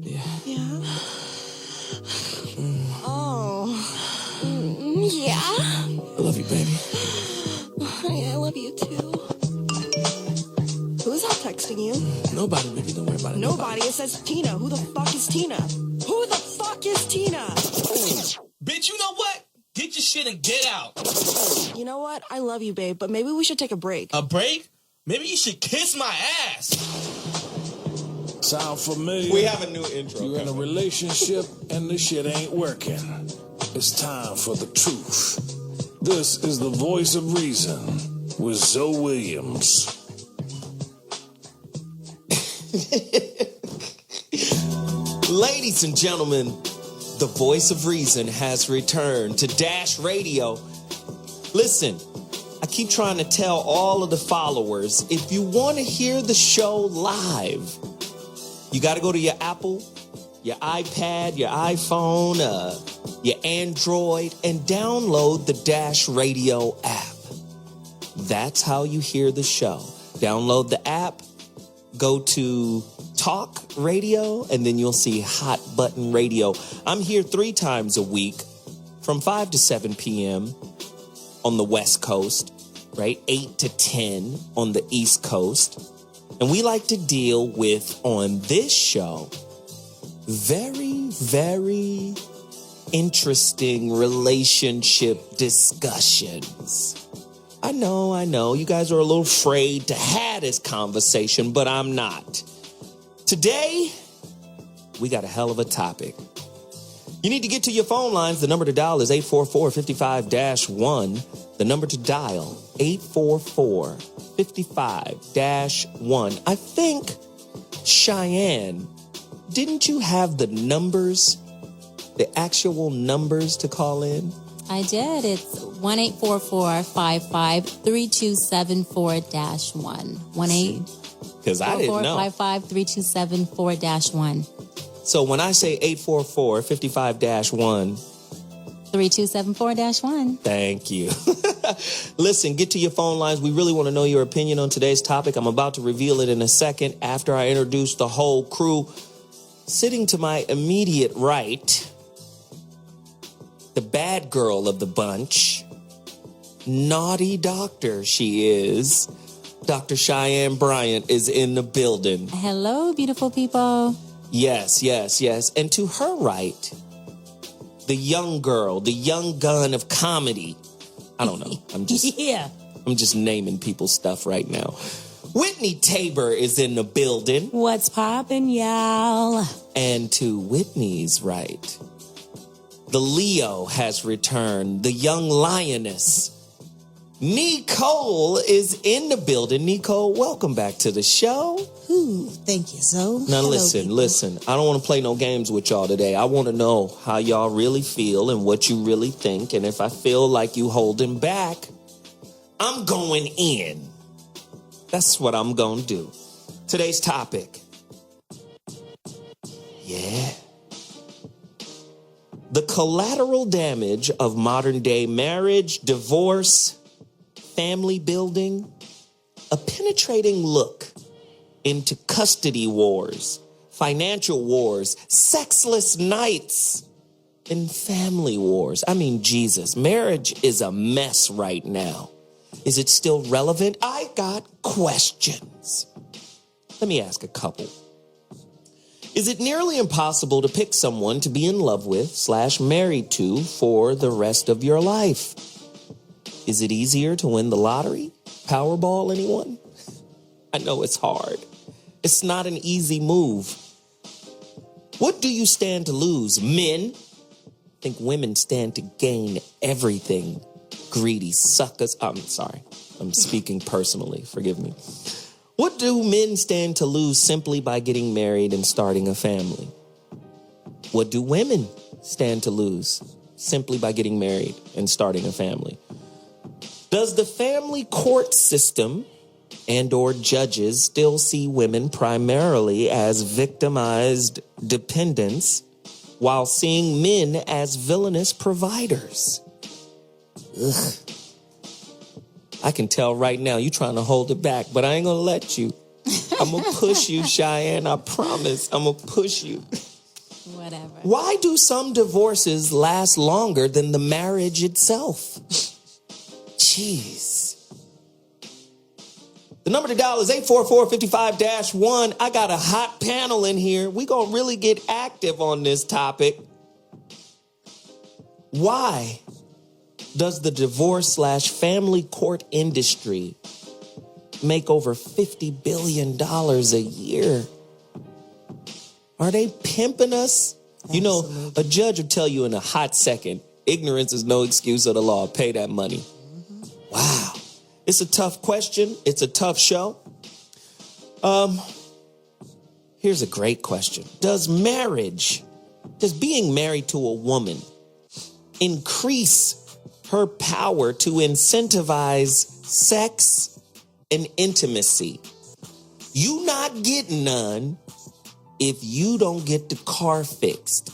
Yeah. Yeah? Yeah? I love you, baby. Yeah, I love you too. Who's out texting you? Nobody, baby. Don't worry about it. Nobody. It says Tina. Who the fuck is Tina? Who the fuck is Tina? Bitch, you know what? Get your shit and get out. You know what? I love you, babe, but maybe we should take a break. A break? Maybe you should kiss my ass. Sound familiar? We have a new intro. You're in a relationship and this shit ain't working. It's time for the truth. This is the Voice of Reason with Zoe Williams. Ladies and gentlemen, the Voice of Reason has returned to Dash Radio. Listen, I keep trying to tell all of the followers, if you want to hear the show live, you got to go to your Apple, your iPad, your iPhone, your Android, and download the Dash Radio app. That's how you hear the show. Download the app, go to Talk Radio, and then you'll see Hot Button Radio. I'm here 3 times a week from 5 to 7 p.m. on the West Coast, right? 8 to 10 on the East Coast. And we like to deal with, on this show, very, very interesting relationship discussions. I know. You guys are a little afraid to have this conversation, but I'm not. Today, we got a hell of a topic. You need to get to your phone lines. The number to dial is 844-55-1. The number to dial, 844-55-1. I think, Cheyenne, didn't you have the numbers, the actual numbers to call in? I did. It's 1-844-55-3274-1. 'Cause I didn't know. 1-844-55-3274-1. So when I say 844-55-1... 3274-1. Thank you. Listen, get to your phone lines. We really want to know your opinion on today's topic. I'm about to reveal it in a second after I introduce the whole crew. Sitting to my immediate right, the bad girl of the bunch, naughty doctor she is. Dr. Cheyenne Bryant is in the building. Hello, beautiful people. Yes. And to her right, the young girl, the young gun of comedy. I don't know. I'm just naming people's stuff right now. Whitney Tabor is in the building. What's poppin', y'all? And to Whitney's right, the Leo has returned, the young lioness. Neecole is in the building. Neecole, welcome back to the show. Ooh, thank you, so. Now listen. I don't want to play no games with y'all today. I want to know how y'all really feel and what you really think. And if I feel like you holding back, I'm going in. That's what I'm going to do. Today's topic. Yeah. The collateral damage of modern day marriage, divorce, family building, a penetrating look into custody wars, financial wars, sexless nights, and family wars. I mean, Jesus, marriage is a mess right now. Is it still relevant? I got questions. Let me ask a couple. Is it nearly impossible to pick someone to be in love with / married to for the rest of your life? Is it easier to win the lottery? Powerball, anyone? I know it's hard. It's not an easy move. What do you stand to lose? Men? I think women stand to gain everything. Greedy suckers. I'm sorry. I'm speaking personally. Forgive me. What do men stand to lose simply by getting married and starting a family? What do women stand to lose simply by getting married and starting a family? Does the family court system and or judges still see women primarily as victimized dependents while seeing men as villainous providers? Ugh. I can tell right now you're trying to hold it back, but I ain't going to let you. I'm going to push you, Cheyenne. I promise. I'm going to push you. Whatever. Why do some divorces last longer than the marriage itself? Jeez. The number to dial is 844-55-1. I got a hot panel in here. We gonna really get active on this topic. Why does the divorce/family court industry make over $50 billion a year? Are they pimping us? Absolutely. You know, a judge will tell you in a hot second, ignorance is no excuse of the law. Pay that money. Mm-hmm. Wow. It's a tough question. It's a tough show. Here's a great question. Does being married to a woman increase her power to incentivize sex and intimacy? You not getting none if you don't get the car fixed,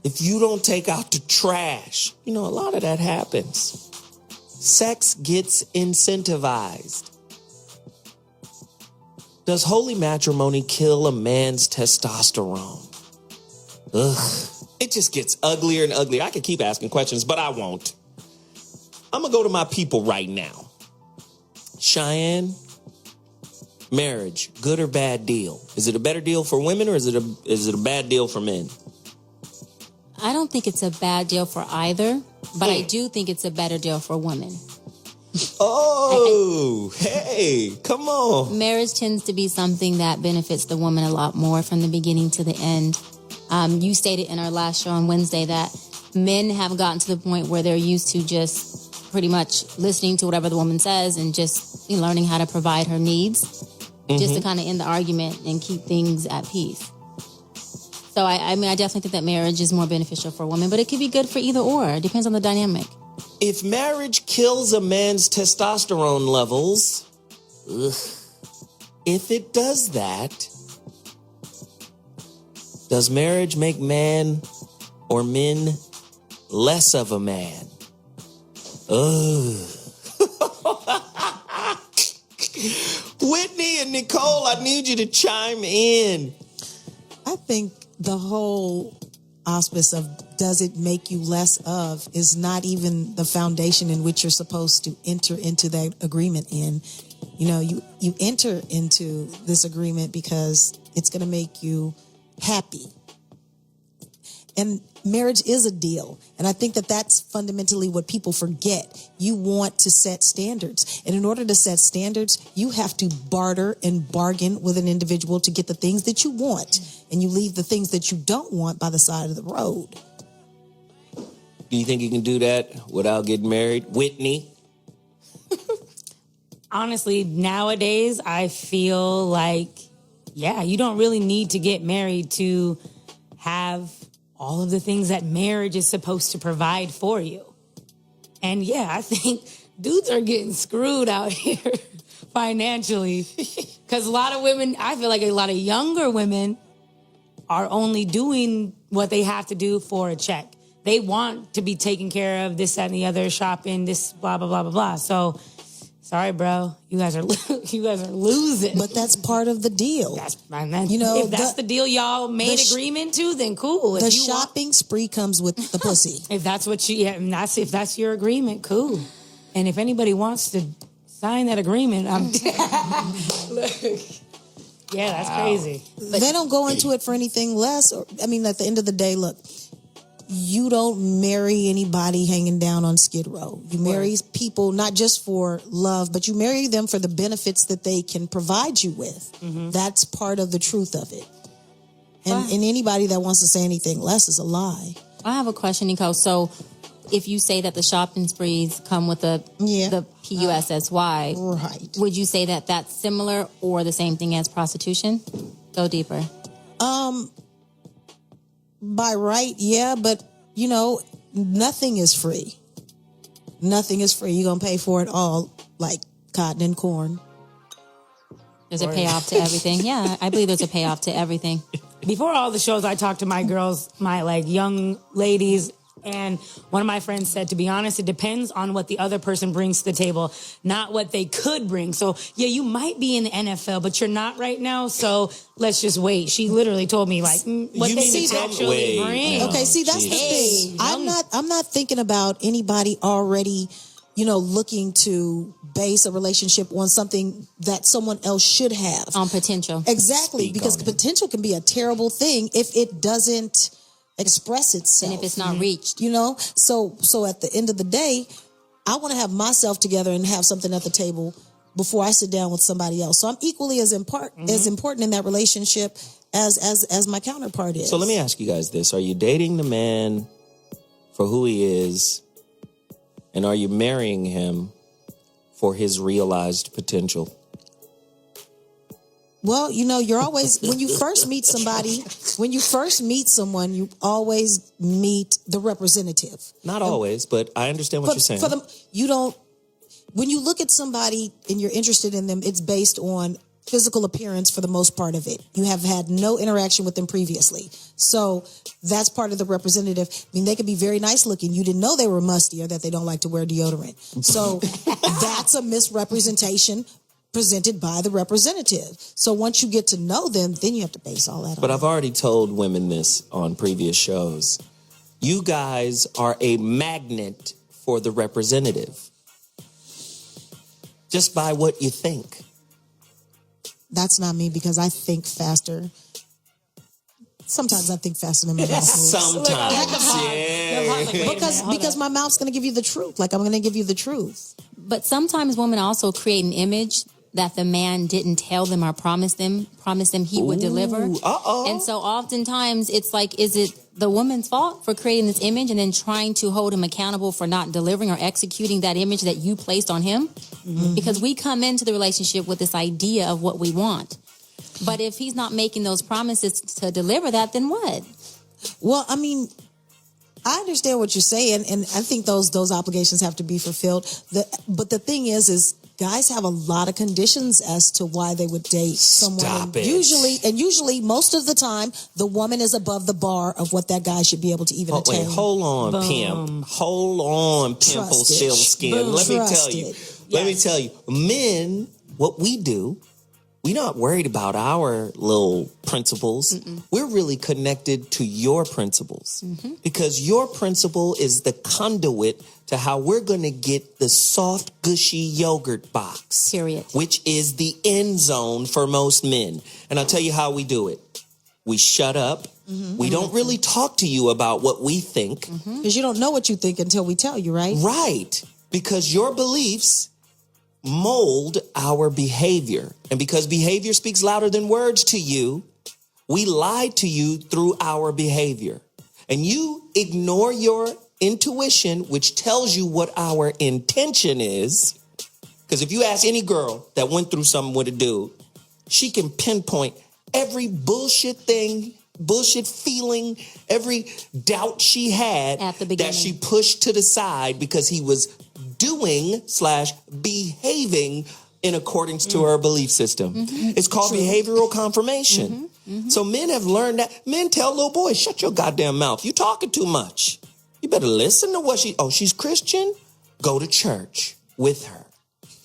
if you don't take out the trash. You know, a lot of that happens. Sex gets incentivized. Does holy matrimony kill a man's testosterone? Ugh. It just gets uglier and uglier. I could keep asking questions, but I won't. I'm going to go to my people right now. Cheyenne, marriage, good or bad deal? Is it a better deal for women or is it a bad deal for men? I don't think it's a bad deal for either, but I do think it's a better deal for women. Oh, hey, come on. Marriage tends to be something that benefits the woman a lot more from the beginning to the end. You stated in our last show on Wednesday that men have gotten to the point where they're used to just pretty much listening to whatever the woman says and just learning how to provide her needs, just to kind of end the argument and keep things at peace. So, I definitely think that marriage is more beneficial for women, but it could be good for either or. It depends on the dynamic. If marriage kills a man's testosterone levels, if it does that, does marriage make man or men less of a man? Whitney and Neecole, I need you to chime in. I think the whole auspice of does it make you less of is not even the foundation in which you're supposed to enter into that agreement in. You know, you enter into this agreement because it's going to make you happy. And marriage is a deal. And I think that that's fundamentally what people forget. You want to set standards. And in order to set standards, you have to barter and bargain with an individual to get the things that you want. And you leave the things that you don't want by the side of the road. Do you think you can do that without getting married? Whitney? Honestly, nowadays, I feel like, you don't really need to get married to have all of the things that marriage is supposed to provide for you. And I think dudes are getting screwed out here financially. Because a lot of women, I feel like a lot of younger women are only doing what they have to do for a check. They want to be taken care of, this, that, and the other, shopping, this, blah, blah, blah, blah, blah. So, sorry, bro. You guys are losing. But that's part of the deal. If that's the deal y'all made agreement to, then cool. The shopping spree comes with the pussy. If that's what if that's your agreement, cool. And if anybody wants to sign that agreement, that's crazy. But they don't go into it for anything less. At the end of the day, look, you don't marry anybody hanging down on Skid Row. You marry people not just for love, but you marry them for the benefits that they can provide you with. Mm-hmm. That's part of the truth of it. And anybody that wants to say anything less is a lie. I have a question, Neecole. So if you say that the shopping sprees come with the PUSSY, right? Would you say that that's similar or the same thing as prostitution? Go deeper. By right, but nothing is free. Nothing is free. You're gonna pay for it all, like cotton and corn. There's a payoff to everything. Yeah, I believe there's a payoff to everything. Before all the shows, I talk to my girls, my young ladies, And one of my friends said, to be honest, it depends on what the other person brings to the table, not what they could bring. So, yeah, you might be in the NFL, but you're not right now. So let's just wait. She literally told me, like, what You they mean could to actually bring. Okay, see, that's the thing. I'm not thinking about anybody already, looking to base a relationship on something that someone else should have. On potential. Exactly, Speak because on it. potential can be a terrible thing if it doesn't express itself. And if it's not reached. So at the end of the day, I want to have myself together and have something at the table before I sit down with somebody else. So I'm equally as important in that relationship as my counterpart is. So let me ask you guys this. Are you dating the man for who he is? And are you marrying him for his realized potential? Well, you're always, when you first meet someone, you always meet the representative. Not always, but I understand what you're saying. When you look at somebody and you're interested in them, it's based on physical appearance for the most part of it. You have had no interaction with them previously. So that's part of the representative. I mean, they could be very nice looking. You didn't know they were musty or that they don't like to wear deodorant. So that's a misrepresentation presented by the representative. So once you get to know them, then you have to base all that on. But I've already told women this on previous shows. You guys are a magnet for the representative. Just by what you think. That's not me because I think faster. Sometimes I think faster than my mouth moves. Sometimes, yeah. Because my mouth's going to give you the truth. Like, I'm going to give you the truth. But sometimes women also create an image that the man didn't tell them or promise them he would deliver. And so oftentimes it's like, is it the woman's fault for creating this image and then trying to hold him accountable for not delivering or executing that image that you placed on him? Mm-hmm. Because we come into the relationship with this idea of what we want. But if he's not making those promises to deliver that, then what? Well, I mean, I understand what you're saying, and I think those obligations have to be fulfilled. But the thing is guys have a lot of conditions as to why they would date someone. Stop it. Usually, most of the time, the woman is above the bar of what that guy should be able to even attain. Wait, hold on, pimp. Hold on, pimple still skin. Let me tell you, men, what we do, we're not worried about our little principles. Mm-mm. We're really connected to your principles because your principle is the conduit to how we're going to get the soft, gushy yogurt box. Period. Which is the end zone for most men. And I'll tell you how we do it. We shut up. Mm-hmm. We don't really talk to you about what we think. Because you don't know what you think until we tell you, right? Right. Because your beliefs mold our behavior. And because behavior speaks louder than words to you, we lie to you through our behavior. And you ignore your intuition, which tells you what our intention is. Because if you ask any girl that went through something with a dude, she can pinpoint every bullshit thing, bullshit feeling, every doubt she had at the beginning that she pushed to the side because he was doing/behaving in accordance to her belief system. It's called behavioral confirmation. So men have learned that. Men tell little boys, shut your goddamn mouth. You talking too much. You better listen to what she's Christian? Go to church with her.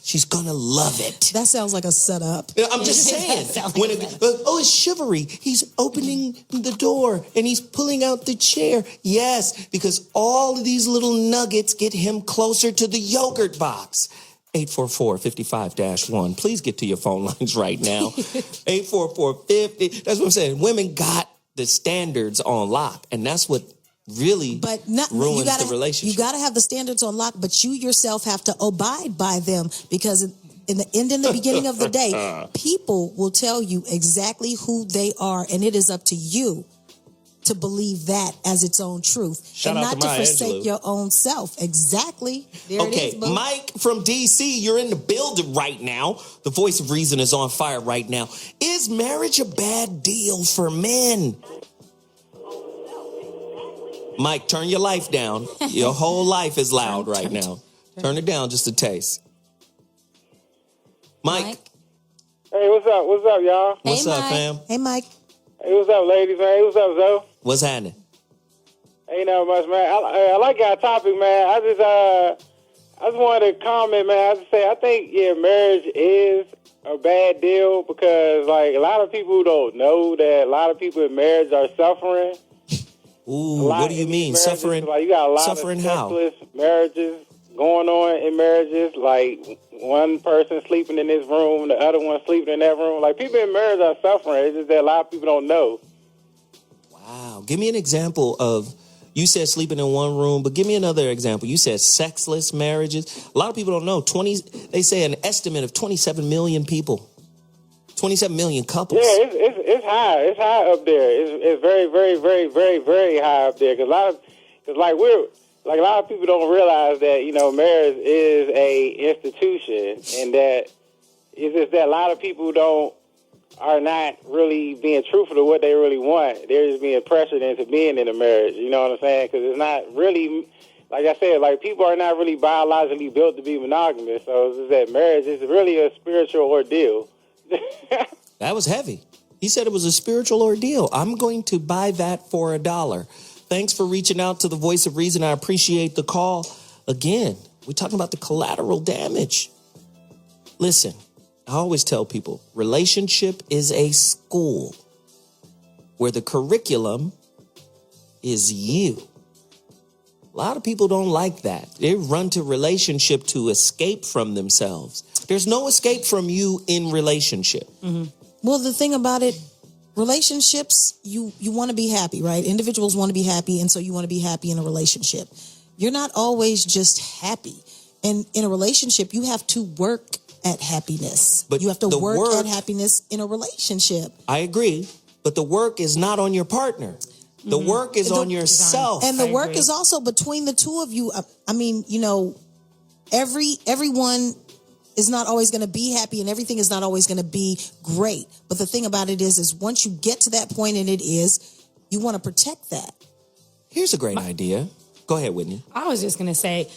She's gonna love it. That sounds like a setup. I'm just saying. It's chivalry. He's opening the door and he's pulling out the chair. Yes, because all of these little nuggets get him closer to the yogurt box. 844-55-1. Please get to your phone lines right now. 844-50. That's what I'm saying. Women got the standards on lock, and that's what really ruins the relationship. You got to have the standards on lock, but you yourself have to abide by them because in the beginning of the day, people will tell you exactly who they are, and it is up to you to believe that as its own truth. Shout and out not to to Maya forsake Angelou. your own self. Exactly. There it is, boo. Mike from DC, you're in the building right now. The voice of reason is on fire right now. Is marriage a bad deal for men? Mike, turn your life down. Your whole life is loud right now. Turn it down just a taste. Mike. Hey, what's up? What's up, y'all? What's up, Mike. fam? Hey, Mike. Hey, what's up, ladies, man? Hey, what's up, Zoe? What's happening? Ain't no much, man. I like our topic, man. I just wanted to comment, man. I just say I think marriage is a bad deal because like a lot of people don't know that a lot of people in marriage are suffering. Ooh, what do you mean suffering? Like you got a lot suffering of how? sexless marriages going on in marriages. Like one person sleeping in this room, the other one sleeping in that room. Like people in marriage are suffering. It's just that a lot of people don't know. Wow. Give me an example of, you said sleeping in one room, but give me another example. You said sexless marriages. A lot of people don't know. They say an estimate of 27 million people. 27 million couples. Yeah, it's high. It's high up there. It's very, very, very, very, very high up there. Because a lot of people don't realize that marriage is a institution, and that it's just that a lot of people are not really being truthful to what they really want. They're just being pressured into being in a marriage. You know what I'm saying? Because it's not really, like I said, like people are not really biologically built to be monogamous. So it's just that marriage is really a spiritual ordeal. That was heavy. He said it was a spiritual ordeal. I'm going to buy that for $1. Thanks for reaching out to the Voice of Reason. I appreciate the call. Again, we're talking about the collateral damage. Listen, I always tell people, relationship is a school where the curriculum is you. A lot of people don't like that. They run to relationship to escape from themselves. There's no escape from you in relationship. Mm-hmm. Well, the thing about it, relationships, you want to be happy, right? Individuals want to be happy, and so you want to be happy in a relationship. You're not always just happy. And in a relationship, you have to work at happiness. But you have to work at happiness in a relationship. I agree, but the work is not on your partner. The work is on yourself. And the work is also between the two of you. I mean, everyone is not always going to be happy and everything is not always going to be great. But the thing about it is once you get to that point, and you want to protect that. Here's a great idea. Go ahead, Whitney. I was just going to say,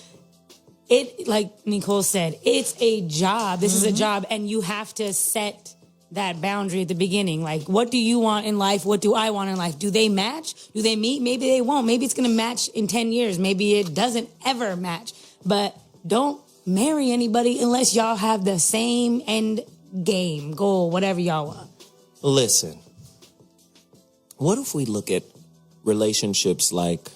like Neecole said, it's a job. This is a job, and you have to set that boundary at the beginning. Like, what do you want in life? What do I want in life? Do they match? Do they meet? Maybe they won't. Maybe it's going to match in 10 years. Maybe it doesn't ever match. But don't marry anybody unless y'all have the same end game, goal, whatever y'all want. Listen, what if we look at relationships like,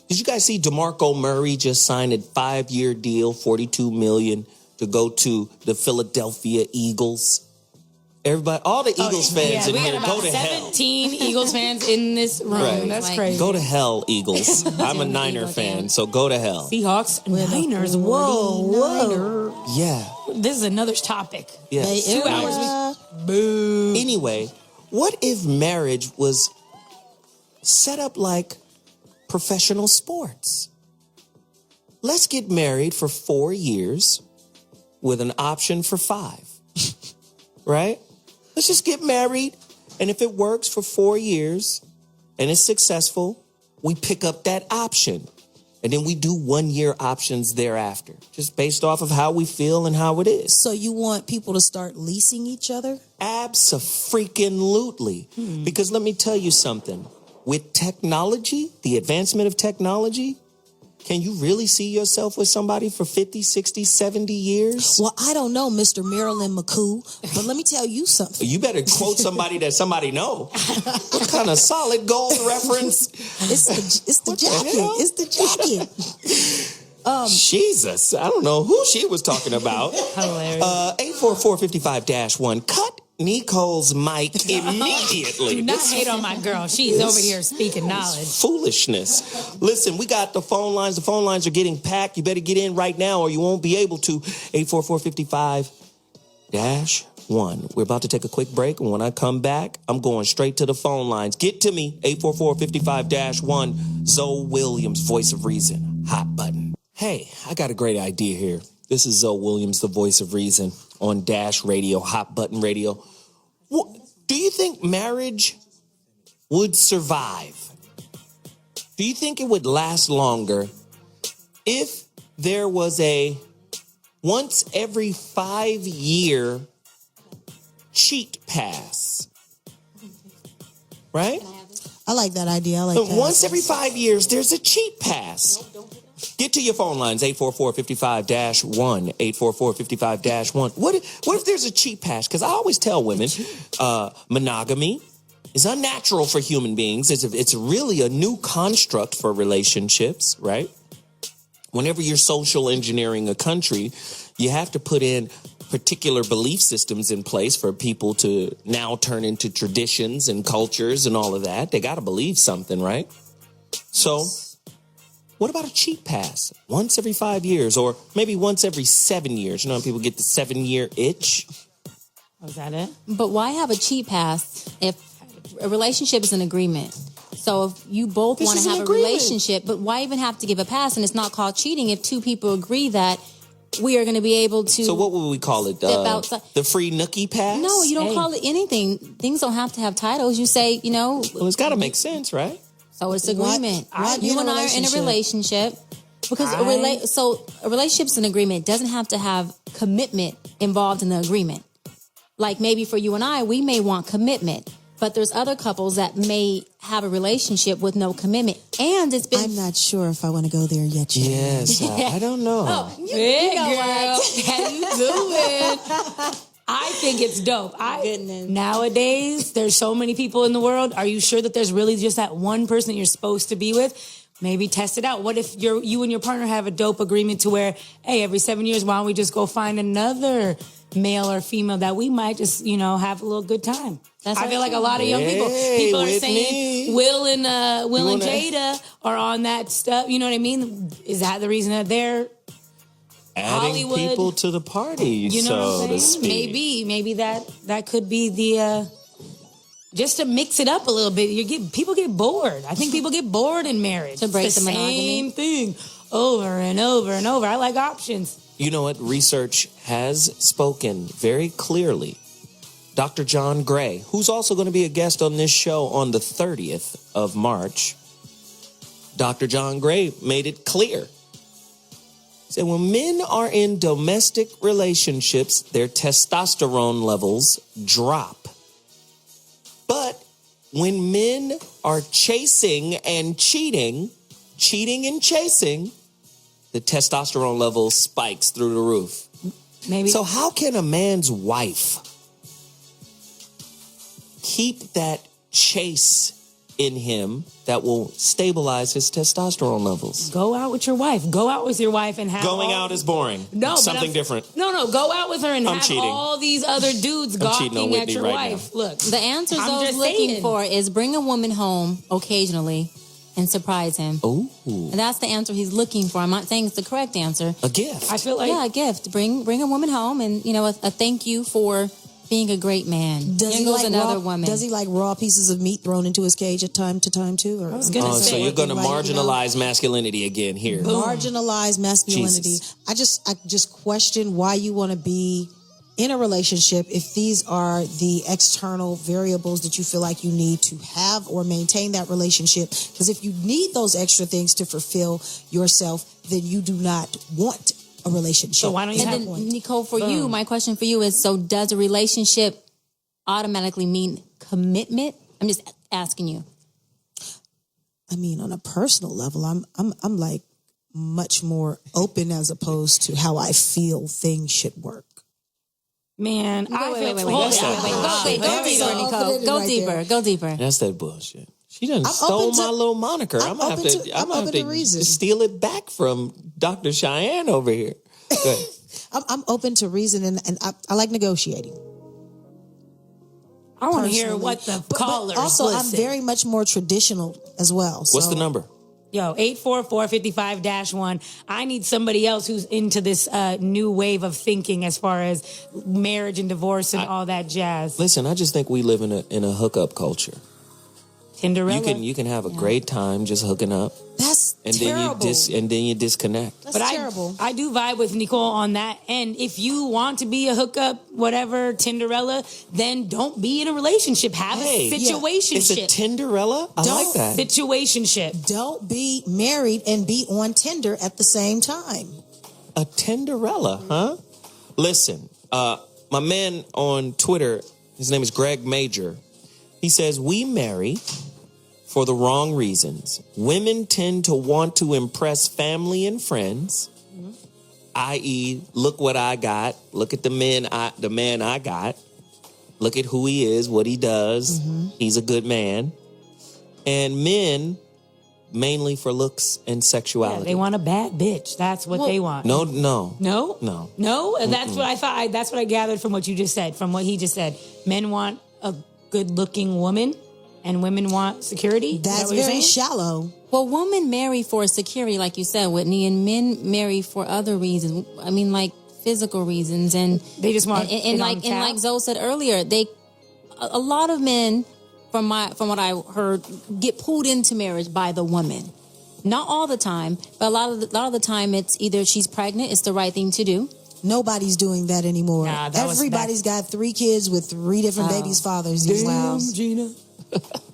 did you guys see DeMarco Murray just signed a 5-year deal, $42 million, to go to the Philadelphia Eagles? Everybody, all the Eagles fans in here, go to hell. 17 Eagles fans in this room. Right. That's crazy. Go to hell, Eagles. I'm a Niner fan, so go to hell. Seahawks, Niners. Whoa. Yeah. This is another topic. Yes. 2 hours. Boo. Anyway, what if marriage was set up like professional sports? Let's get married for 4 years with an option for 5. Right? Let's just get married. And if it works for 4 years and it's successful, we pick up that option. And then we do 1-year options thereafter, just based off of how we feel and how it is. So you want people to start leasing each other? Abso-freaking-lutely. Because let me tell you something. With technology, the advancement of technology, can you really see yourself with somebody for 50, 60, 70 years? Well, I don't know, Mr. Marilyn McCoo, but let me tell you something. You better quote somebody that somebody know. What kind of solid gold reference? It's the jacket. It's the jacket. Jesus, I don't know who she was talking about. Hilarious. 844-55-1. Cut Neecole's mic immediately. Do not hate on my girl. She's over here speaking knowledge. Foolishness. Listen, we got the phone lines. The phone lines are getting packed. You better get in right now or you won't be able to. 844-55-1. We're about to take a quick break, and when I come back, I'm going straight to the phone lines. Get to me. 844-55-1. Zoe Williams, Voice of Reason. Hot button. Hey, I got a great idea here. This is Zoe Williams, the Voice of Reason, on Dash Radio, Hot Button Radio. Do you think marriage would survive? Do you think it would last longer if there was a once every 5-year cheat pass? Right? I like that idea. I like But that. once every 5 years, there's a cheat pass. Get to your phone lines, 844-55-1, 844-55-1. What if there's a cheat pass? Because I always tell women, monogamy is unnatural for human beings. It's really a new construct for relationships, right? Whenever you're social engineering a country, you have to put in particular belief systems in place for people to now turn into traditions and cultures and all of that. They got to believe something, right? So what about a cheat pass? Once every 5 years, or maybe once every 7 years. You know how people get the 7-year itch? Was that it? But why have a cheat pass if a relationship is an agreement? So if you both want to have a relationship, but why even have to give a pass? And it's not called cheating if two people agree that we are going to be able to. So what would we call it? The free nookie pass? No, you don't call it anything. Things don't have to have titles. You say, well, it's got to make sense, right? So it's agreement. You and I are in a relationship. Because a relationship's an agreement. It doesn't have to have commitment involved in the agreement. Like maybe for you and I, we may want commitment. But there's other couples that may have a relationship with no commitment. And it's been... I'm not sure if I want to go there yet. Yes, I don't know. Oh, you know girl. How you doing? I think it's dope. Nowadays, there's so many people in the world. Are you sure that there's really just that one person that you're supposed to be with? Maybe test it out. What if you and your partner have a dope agreement to where, hey, every 7 years, why don't we just go find another male or female that we might just, have a little good time? I feel like a lot of young people are Whitney. saying Will and Jada are on that stuff. You know what I mean? Is that the reason that they're adding Hollywood people to the party, you know so what I'm to saying? speak. Maybe that could be the just to mix it up a little bit. People get bored. I think people get bored in marriage. To break it's the the monogamy. same thing over and over and over. I like options. You know what? Research has spoken very clearly. Dr. John Gray, who's also going to be a guest on this show on the 30th of March, Dr. John Gray made it clear. He said when men are in domestic relationships, their testosterone levels drop. But when men are chasing and cheating and chasing, the testosterone level spikes through the roof. Maybe. So how can a man's wife keep that chase in him that will stabilize his testosterone levels? Go out with your wife. Go out with your wife and have Going out is boring. No, something different. No. Go out with her and have cheating. all these other dudes gawking at your wife. Look, the answer I'm those just looking saying. for is bring a woman home occasionally and surprise him. Ooh. And that's the answer he's looking for. I'm not saying it's the correct answer. A gift. I feel like a gift. Bring a woman home and a thank you for being a great man. Does he goes like another raw, woman. Does he like raw pieces of meat thrown into his cage at time too? Or, I was gonna say, so you're going to like, marginalize masculinity again here. Marginalize masculinity. Jesus. I just question why you want to be in a relationship if these are the external variables that you feel like you need to have or maintain that relationship. Because if you need those extra things to fulfill yourself, then you do not want a relationship. So why don't you And have then, one? Neecole, for you, my question for you is, so does a relationship automatically mean commitment? I'm just asking you. I mean, on a personal level, I'm like much more open as opposed to how I feel things should work. Man, Go deeper. That's that bullshit. She done stole my little moniker. I'm gonna have to steal it back from Dr. Cheyenne over here. Go ahead. I'm open to reason and I like negotiating. I want to hear what the callers also, listen. I'm very much more traditional as well. What's the number? Yo, 844-55-1. I need somebody else who's into this new wave of thinking as far as marriage and divorce and all that jazz. Listen, I just think we live in a hookup culture. Tinderella. You can have a great time just hooking up. That's terrible. Then you disconnect. That's terrible. I do vibe with Neecole on that. And if you want to be a hookup, whatever, Tinderella, then don't be in a relationship. Have a situationship. It's a Tinderella? I like that. Situationship. Don't be married and be on Tinder at the same time. A Tinderella, huh? Listen, my man on Twitter, his name is Greg Major. He says, we marry for the wrong reasons. Women tend to want to impress family and friends, i.e., look what I got. Look at the man I got. Look at who he is, what he does. He's a good man. And men, mainly for looks and sexuality. Yeah, they want a bad bitch. That's what they want. No. No? And that's what I thought. That's what I gathered from what you just said, from what he just said. Men want a good-looking woman, and women want security. That's very shallow. Well, women marry for security, like you said, Whitney, and men marry for other reasons. I mean, like physical reasons, and they just want and like Zoe said earlier, a lot of men, from what I heard, get pulled into marriage by the woman. Not all the time, but a lot of the time, it's either she's pregnant, it's the right thing to do. Nobody's doing that anymore. Nah, Everybody's got 3 kids with 3 different babies' fathers. Damn, Gina.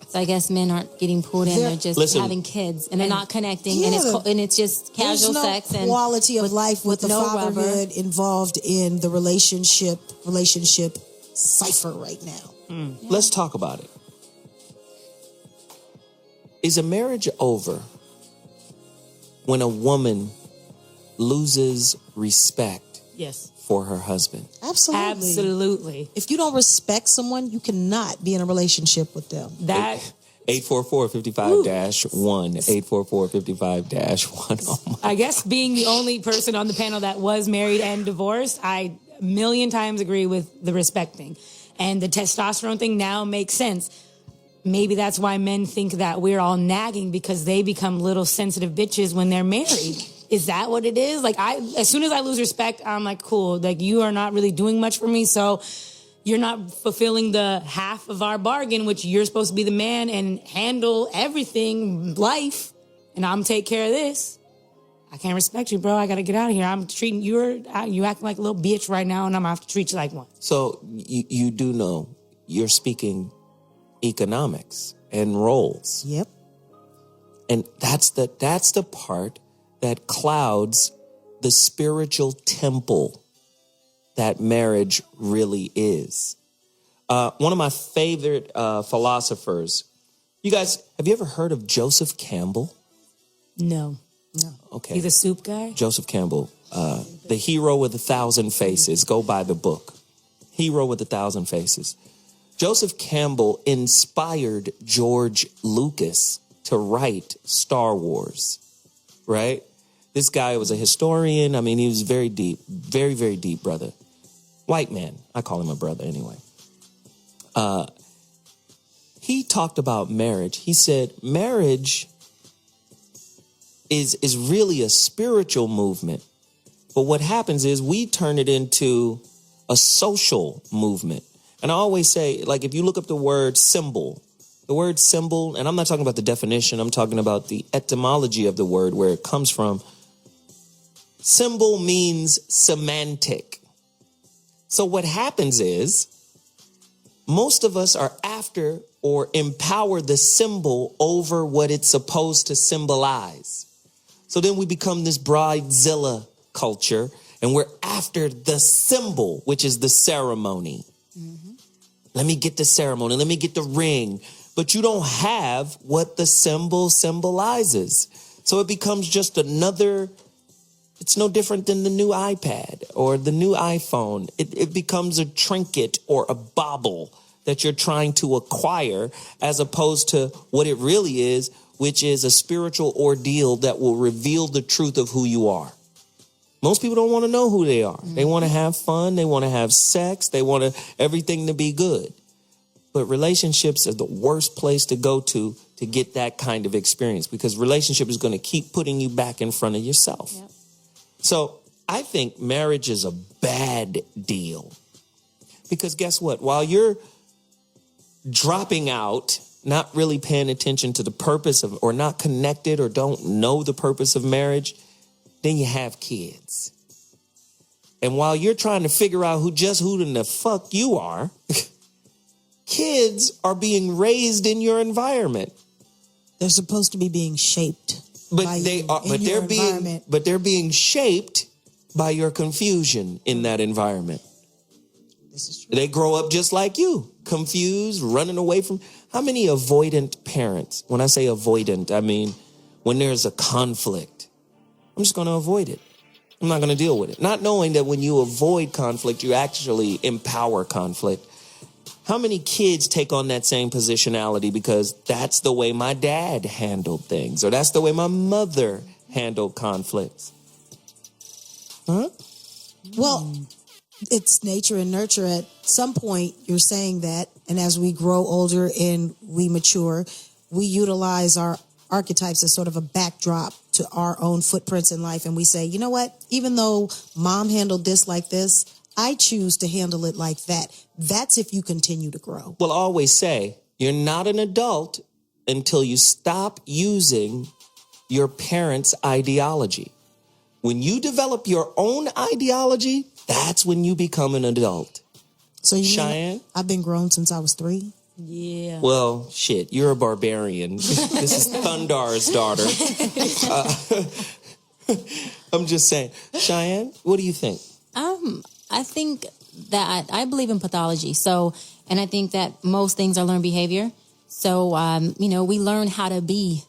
So I guess men aren't getting pulled in; they're just having kids, and they're not connecting, and it's just casual sex and quality of life with the fatherhood involved in the relationship cipher right now. Let's talk about it. Is a marriage over when a woman loses respect for her husband? Absolutely. If you don't respect someone, you cannot be in a relationship with them. 844-55-1. 844-55-1. Oh I guess being the only person on the panel that was married and divorced, I a million times agree with the respect thing. And the testosterone thing now makes sense. Maybe that's why men think that we're all nagging, because they become little sensitive bitches when they're married. Is that what it is? Like, as soon as I lose respect, I'm like, cool. Like, you are not really doing much for me, so you're not fulfilling the half of our bargain, which you're supposed to be the man and handle everything, life, and I'm take care of this. I can't respect you, bro. I got to get out of here. I'm treating you acting like a little bitch right now, and I'm going to have to treat you like one. So you do know you're speaking economics and roles. Yep. And that's the part that clouds the spiritual temple that marriage really is. One of my favorite philosophers, you guys, have you ever heard of Joseph Campbell? No. Okay. He's a soup guy? Joseph Campbell, the hero with 1,000 faces. Go buy the book. Hero with 1,000 faces. Joseph Campbell inspired George Lucas to write Star Wars, right? This guy was a historian. I mean, he was very deep, very, very deep, brother. White man. I call him a brother anyway. He talked about marriage. He said marriage is really a spiritual movement. But what happens is we turn it into a social movement. And I always say, like, if you look up the word symbol, and I'm not talking about the definition, I'm talking about the etymology of the word, where it comes from. Symbol means semantic. So what happens is most of us are after or empower the symbol over what it's supposed to symbolize. So then we become this bridezilla culture, and we're after the symbol, which is the ceremony. Let me get the ceremony. Let me get the ring. But you don't have what the symbol symbolizes. So it becomes just it's no different than the new iPad or the new iPhone. It becomes a trinket or a bauble that you're trying to acquire, as opposed to what it really is, which is a spiritual ordeal that will reveal the truth of who you are. Most people don't want to know who they are. They want to have fun. They want to have sex. They want everything to be good. But relationships are the worst place to go to get that kind of experience, because relationship is going to keep putting you back in front of yourself. Yep. So I think marriage is a bad deal, because guess what? While you're dropping out, not really paying attention to the purpose of, or not connected, or don't know the purpose of marriage, then you have kids. And while you're trying to figure out who in the fuck you are, kids are being raised in your environment. They're supposed to be being shaped. But they're being shaped by your confusion in that environment. This is true. They grow up just like you, confused, running away from. How many avoidant parents, when I say avoidant, I mean when there's a conflict, I'm just going to avoid it. I'm not going to deal with it. Not knowing that when you avoid conflict, you actually empower conflict. How many kids take on that same positionality because that's the way my dad handled things, or that's the way my mother handled conflicts? Huh? Well, it's nature and nurture. At some point, you're saying that, and as we grow older and we mature, we utilize our archetypes as sort of a backdrop to our own footprints in life, and we say, you know what? Even though mom handled this like this, I choose to handle it like that. That's if you continue to grow. Well, I always say you're not an adult until you stop using your parents' ideology. When you develop your own ideology, that's when you become an adult. So you Cheyenne? mean I've been grown since I was 3? Yeah. Well, shit, you're a barbarian. This is Thundar's daughter. I'm just saying. Cheyenne, what do you think? I think that I believe in pathology. So, and I think that most things are learned behavior. So, we learn how to be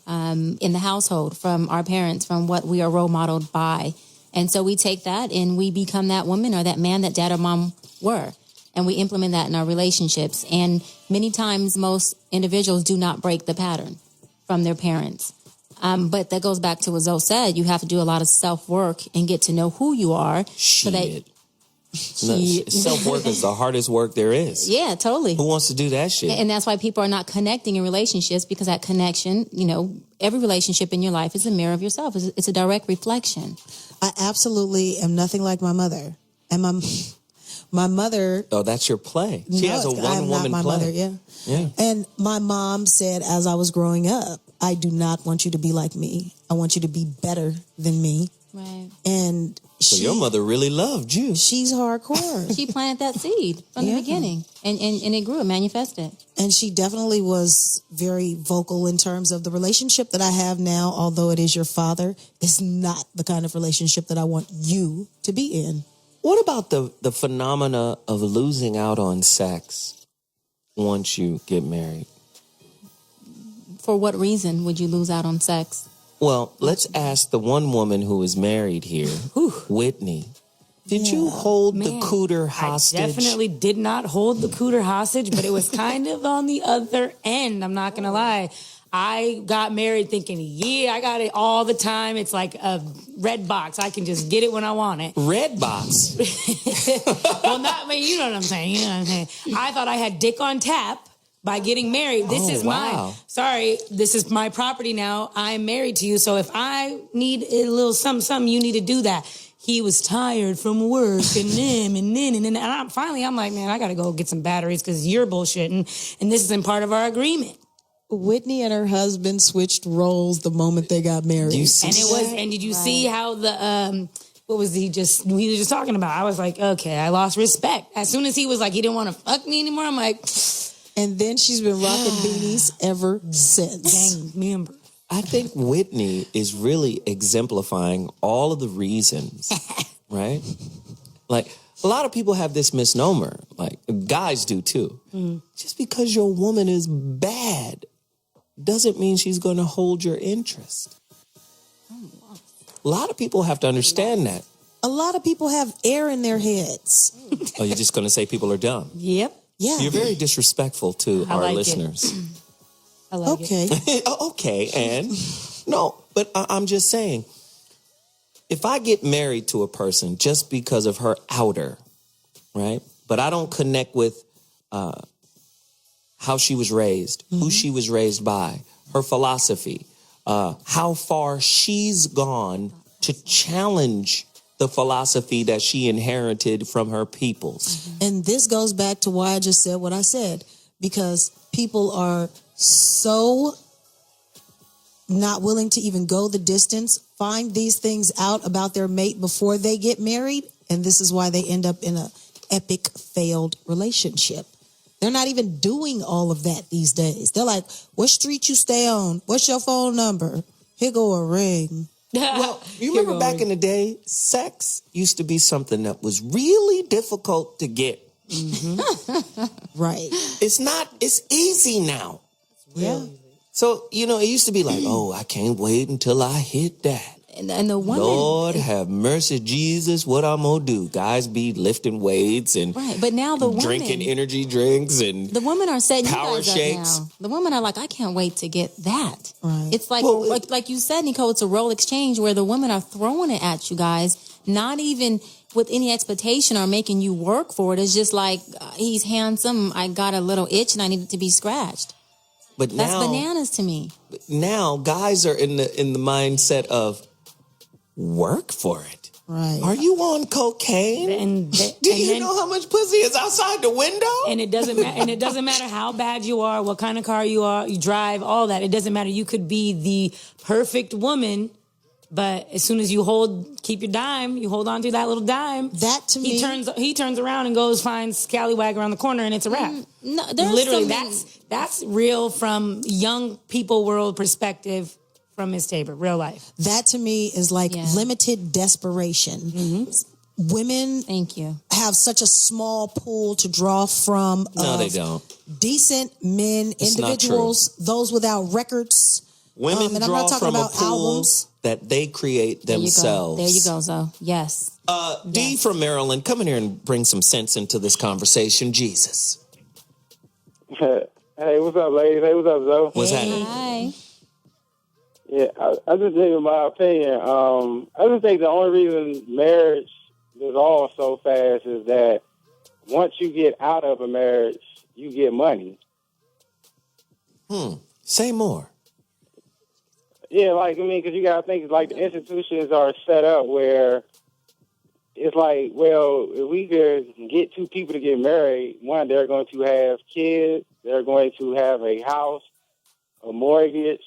in the household from our parents, from what we are role modeled by. And so we take that and we become that woman or that man that dad or mom were. And we implement that in our relationships. And many times most individuals do not break the pattern from their parents. But that goes back to what Zoe said. You have to do a lot of self-work and get to know who you are. So that self-work is the hardest work there is. Yeah, totally. Who wants to do that shit? And that's why people are not connecting in relationships, because that connection, every relationship in your life is a mirror of yourself. It's a direct reflection. I absolutely am nothing like my mother. And my mother... Oh, that's your play. She has a one-woman play. I'm not my mother, yeah. And my mom said as I was growing up, I do not want you to be like me. I want you to be better than me. Right. And so your mother really loved you. She's hardcore. She planted that seed from the beginning, and it grew and manifested. And she definitely was very vocal in terms of the relationship that I have now, although it is your father, is not the kind of relationship that I want you to be in. What about the phenomena of losing out on sex once you get married? For what reason would you lose out on sex? Well, let's ask the one woman who is married here, Whitney. Did you hold the cooter hostage? I definitely did not hold the cooter hostage, but it was kind of on the other end. I'm not going to lie. I got married thinking, I got it all the time. It's like a red box. I can just get it when I want it. Red box? Well, you know what I'm saying. I thought I had dick on tap by getting married. This is mine. Sorry, this is my property now. I'm married to you. So if I need a little something, you need to do that. He was tired from work and then. I'm like, man, I got to go get some batteries because you're bullshitting. And this isn't part of our agreement. Whitney and her husband switched roles the moment they got married. And did you see how we were just talking about? I was like, okay, I lost respect. As soon as he was like, he didn't want to fuck me anymore, I'm like... And then she's been rocking beanies ever since. Gang member. I think Whitney is really exemplifying all of the reasons, right? Like, a lot of people have this misnomer, like guys do too. Just because your woman is bad doesn't mean she's going to hold your interest. A lot of people have to understand that. A lot of people have air in their heads. Oh, you're just going to say people are dumb? Yep. Yeah. You're very disrespectful to our listeners. I like it. Okay, and no, but I'm just saying, if I get married to a person just because of her outer, right? But I don't connect with how she was raised, who she was raised by, her philosophy, how far she's gone to challenge the philosophy that she inherited from her peoples. And this goes back to why I just said what I said, because people are so not willing to even go the distance, find these things out about their mate before they get married, and this is why they end up in a epic failed relationship. They're not even doing all of that these days. They're like, what street you stay on? What's your phone number? Here go a ring. Well, you remember back in the day, sex used to be something that was really difficult to get. Right. It's easy now. Yeah. So, it used to be like, oh, I can't wait until I hit that. And the woman, Lord have mercy, Jesus, what I'm going to do? Guys be lifting weights and right? But now the women drinking energy drinks and the women are setting power you guys shakes. up now. The women are like, I can't wait to get that. Right. It's like, like you said, Neecole, it's a role exchange where the women are throwing it at you guys, not even with any expectation or making you work for it. It's just like, he's handsome. I got a little itch and I need it to be scratched. But That's now, bananas to me. Now guys are in the mindset of work for it. Right. Are you on cocaine? Do you know how much pussy is outside the window? And it doesn't matter how bad you are, what kind of car you drive, all that. It doesn't matter. You could be the perfect woman, but as soon as you keep your dime, you hold on to that little dime. That to me, he turns around and goes finds Scallywag around the corner, and it's a wrap. No, there's literally that's real from young people world perspective. From Miss Tabor, real life. That to me is like limited desperation. Women, thank you, have such a small pool to draw from. No, they don't. Decent men, individuals, those without records. Women and draw I'm not talking from about a pool albums that they create themselves. There you go, Zoe. Yes. D from Maryland, come in here and bring some sense into this conversation. Jesus. Hey, what's up, ladies? Hey, what's up, Zoe? What's happening? Hi. Yeah, I just think, in my opinion, I just think the only reason marriage dissolves so fast is that once you get out of a marriage, you get money. Say more. Yeah, because you got to think, the institutions are set up where it's like, well, if we could get two people to get married, one, they're going to have kids, they're going to have a house, a mortgage,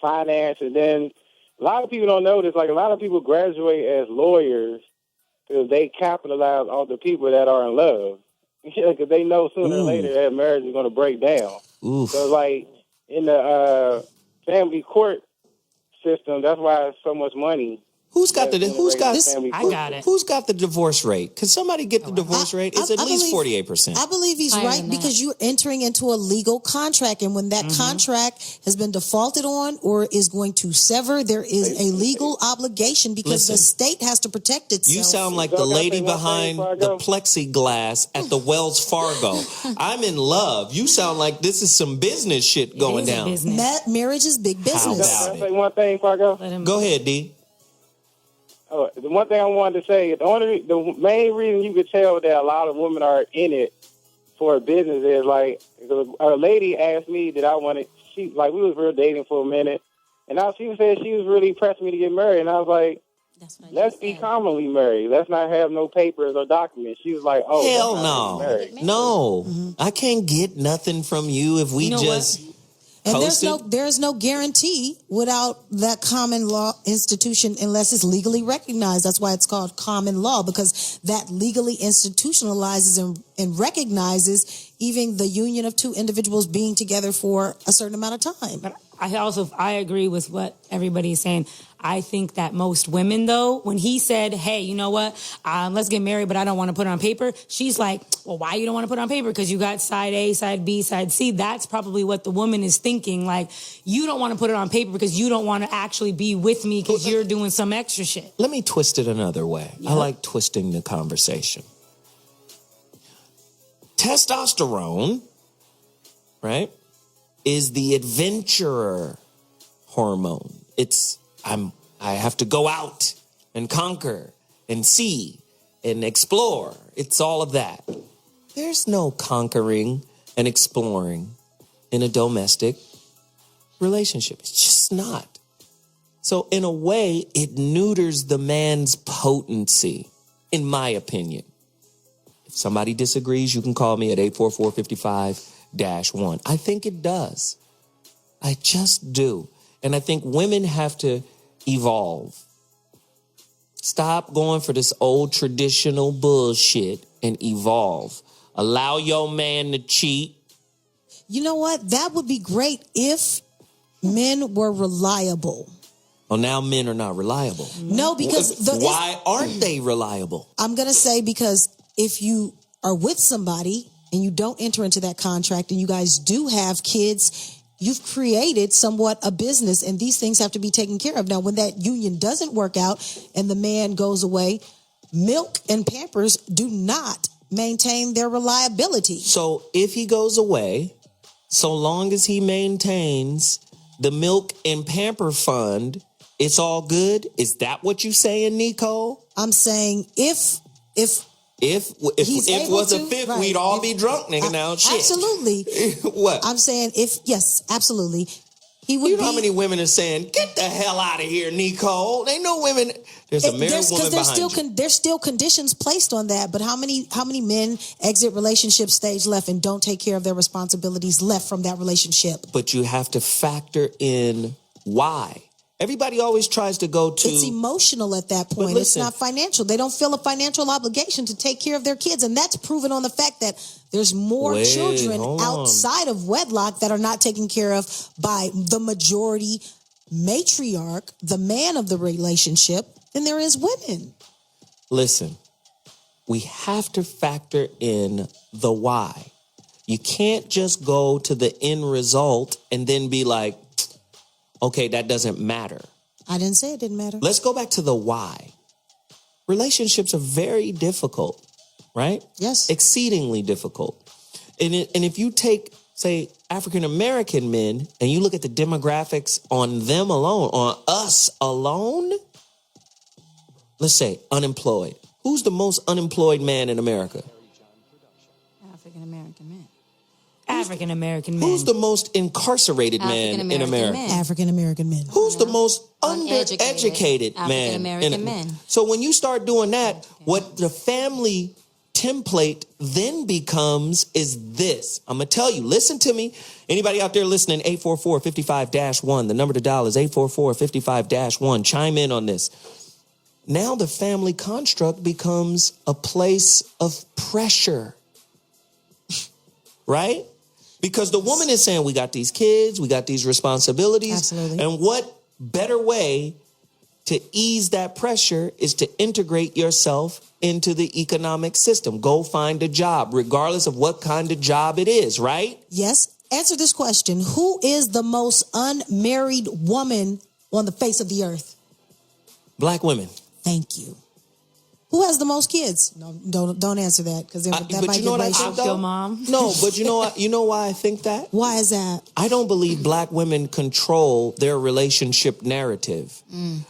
finance, and then a lot of people don't know this. A lot of people graduate as lawyers because they capitalize on the people that are in love. Because they know sooner or later that marriage is going to break down. So, in the family court system, that's why it's so much money. Who's got the divorce rate? Could somebody get the divorce rate? It's at least 48%. I believe he's right because you're entering into a legal contract, and when that contract has been defaulted on or is going to sever, there is a legal obligation because the state has to protect itself. You sound like the lady behind the plexiglass at the Wells Fargo. I'm in love. You sound like this is some business shit going down. Marriage is big business. Can I say one thing, Fargo? Go ahead, D. Oh, the one thing I wanted to say, the main reason you could tell that a lot of women are in it for a business is a lady asked me that I wanted. We was dating for a minute, and she said she was really pressing me to get married, and I was like, let's be commonly married. Let's not have no papers or documents. She was like, oh, hell no, no, I can't get nothing from you if we And there's no guarantee without that common law institution unless it's legally recognized. That's why it's called common law, because that legally institutionalizes and recognizes even the union of two individuals being together for a certain amount of time. But I agree with what everybody is saying. I think that most women, though, when he said, hey, you know what, let's get married, but I don't want to put it on paper, she's like, well, why you don't want to put it on paper? Because you got side A, side B, side C. That's probably what the woman is thinking. You don't want to put it on paper because you don't want to actually be with me because you're doing some extra shit. Let me twist it another way. I like twisting the conversation. Testosterone, right, is the adventurer hormone. I have to go out and conquer and see and explore. It's all of that. There's no conquering and exploring in a domestic relationship. It's just not. So in a way, it neuters the man's potency, in my opinion. If somebody disagrees, you can call me at 844-55-1. I think it does. I just do. And I think women have to evolve. Stop going for this old traditional bullshit and evolve. Allow your man to cheat. You know what? That would be great if men were reliable. Well, now men are not reliable. No, because why aren't they reliable? I'm going to say because if you are with somebody and you don't enter into that contract and you guys do have kids, you've created somewhat a business, and these things have to be taken care of. Now, when that union doesn't work out and the man goes away, milk and Pampers do not maintain their reliability. So if he goes away, so long as he maintains the milk and pamper fund, it's all good? Is that what you saying, Neecole? I'm saying if If was a fifth, right. we'd all be drunk, nigga. Now, shit. Absolutely. What? I'm saying yes, absolutely. He would You know how many women are saying, "Get the hell out of here, Neecole"? Ain't no women. There's a married woman behind you. There's still conditions placed on that. But how many men exit relationship stage left and don't take care of their responsibilities left from that relationship? But you have to factor in why. Everybody always tries to go to... It's emotional at that point. It's not financial. They don't feel a financial obligation to take care of their kids. And that's proven on the fact that there's more children outside of wedlock that are not taken care of by the majority matriarch, the man of the relationship, than there is women. Listen, we have to factor in the why. You can't just go to the end result and then be like, okay, that doesn't matter. I didn't say it didn't matter. Let's go back to the why. Relationships are very difficult, right? Yes. Exceedingly difficult. And if you take, say, African-American men, and you look at the demographics on them alone, on us alone, let's say unemployed. Who's the most unemployed man in America? African-American men. African-American men. Who's the most incarcerated man in America? African-American men. Who's the most undereducated man? African-American men. So when you start doing that, what the family template then becomes is this. I'm going to tell you, listen to me. Anybody out there listening, 844-55-1. The number to dial is 844-55-1. Chime in on this. Now the family construct becomes a place of pressure. Right? Because the woman is saying, we got these kids, we got these responsibilities. Absolutely. And what better way to ease that pressure is to integrate yourself into the economic system. Go find a job, regardless of what kind of job it is, right? Yes. Answer this question. Who is the most unmarried woman on the face of the earth? Black women. Thank you. Who has the most kids? No, don't answer that because that might get racial. Your mom. No, but you know why I think that? Why is that? I don't believe black women control their relationship narrative.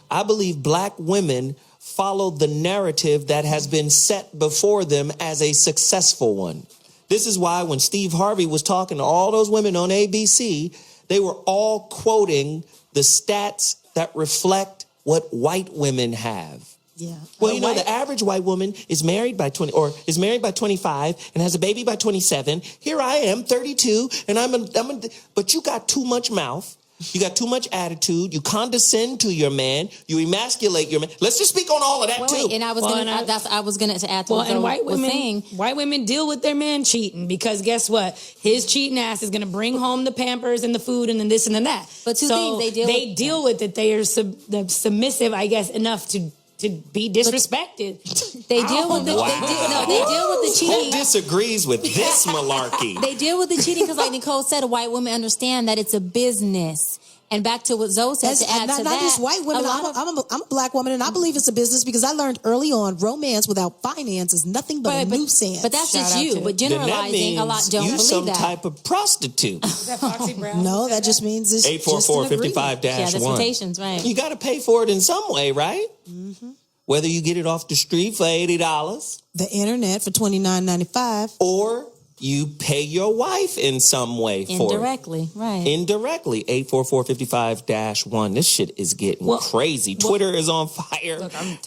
I believe black women follow the narrative that has been set before them as a successful one. This is why when Steve Harvey was talking to all those women on ABC, they were all quoting the stats that reflect what white women have. Yeah. Well, the average white woman is married by 20 or is married by 25 and has a baby by 27. Here I am, 32, and but you got too much mouth. You got too much attitude. You condescend to your man. You emasculate your man. Let's just speak on all of that too. And I was going to add to what white was saying. White women deal with their man cheating because guess what? His cheating ass is going to bring home the Pampers and the food and then this and then that. But two so things they deal with it. They are submissive, I guess, enough to be disrespected. They deal with the they deal with the cheating. Who disagrees with this malarkey? They deal with the cheating because, like Neecole said, white women understand that it's a business. And back to what Zoe said, to add to that, not just white women. I'm a black woman, and I believe it's a business because I learned early on romance without finance is nothing but a nuisance. But that's just you. But generalizing, a lot don't believe that. You some type of prostitute. Is that Foxy Brown? No, that just means it's 844-55-1. Yeah, the citations, right. You got to pay for it in some way, right? Mm-hmm. Whether you get it off the street for $80, the internet for $29.95, or you pay your wife in some way for indirectly, right? Indirectly, 844-55-1. This shit is getting crazy. Twitter is on fire. Look, I'm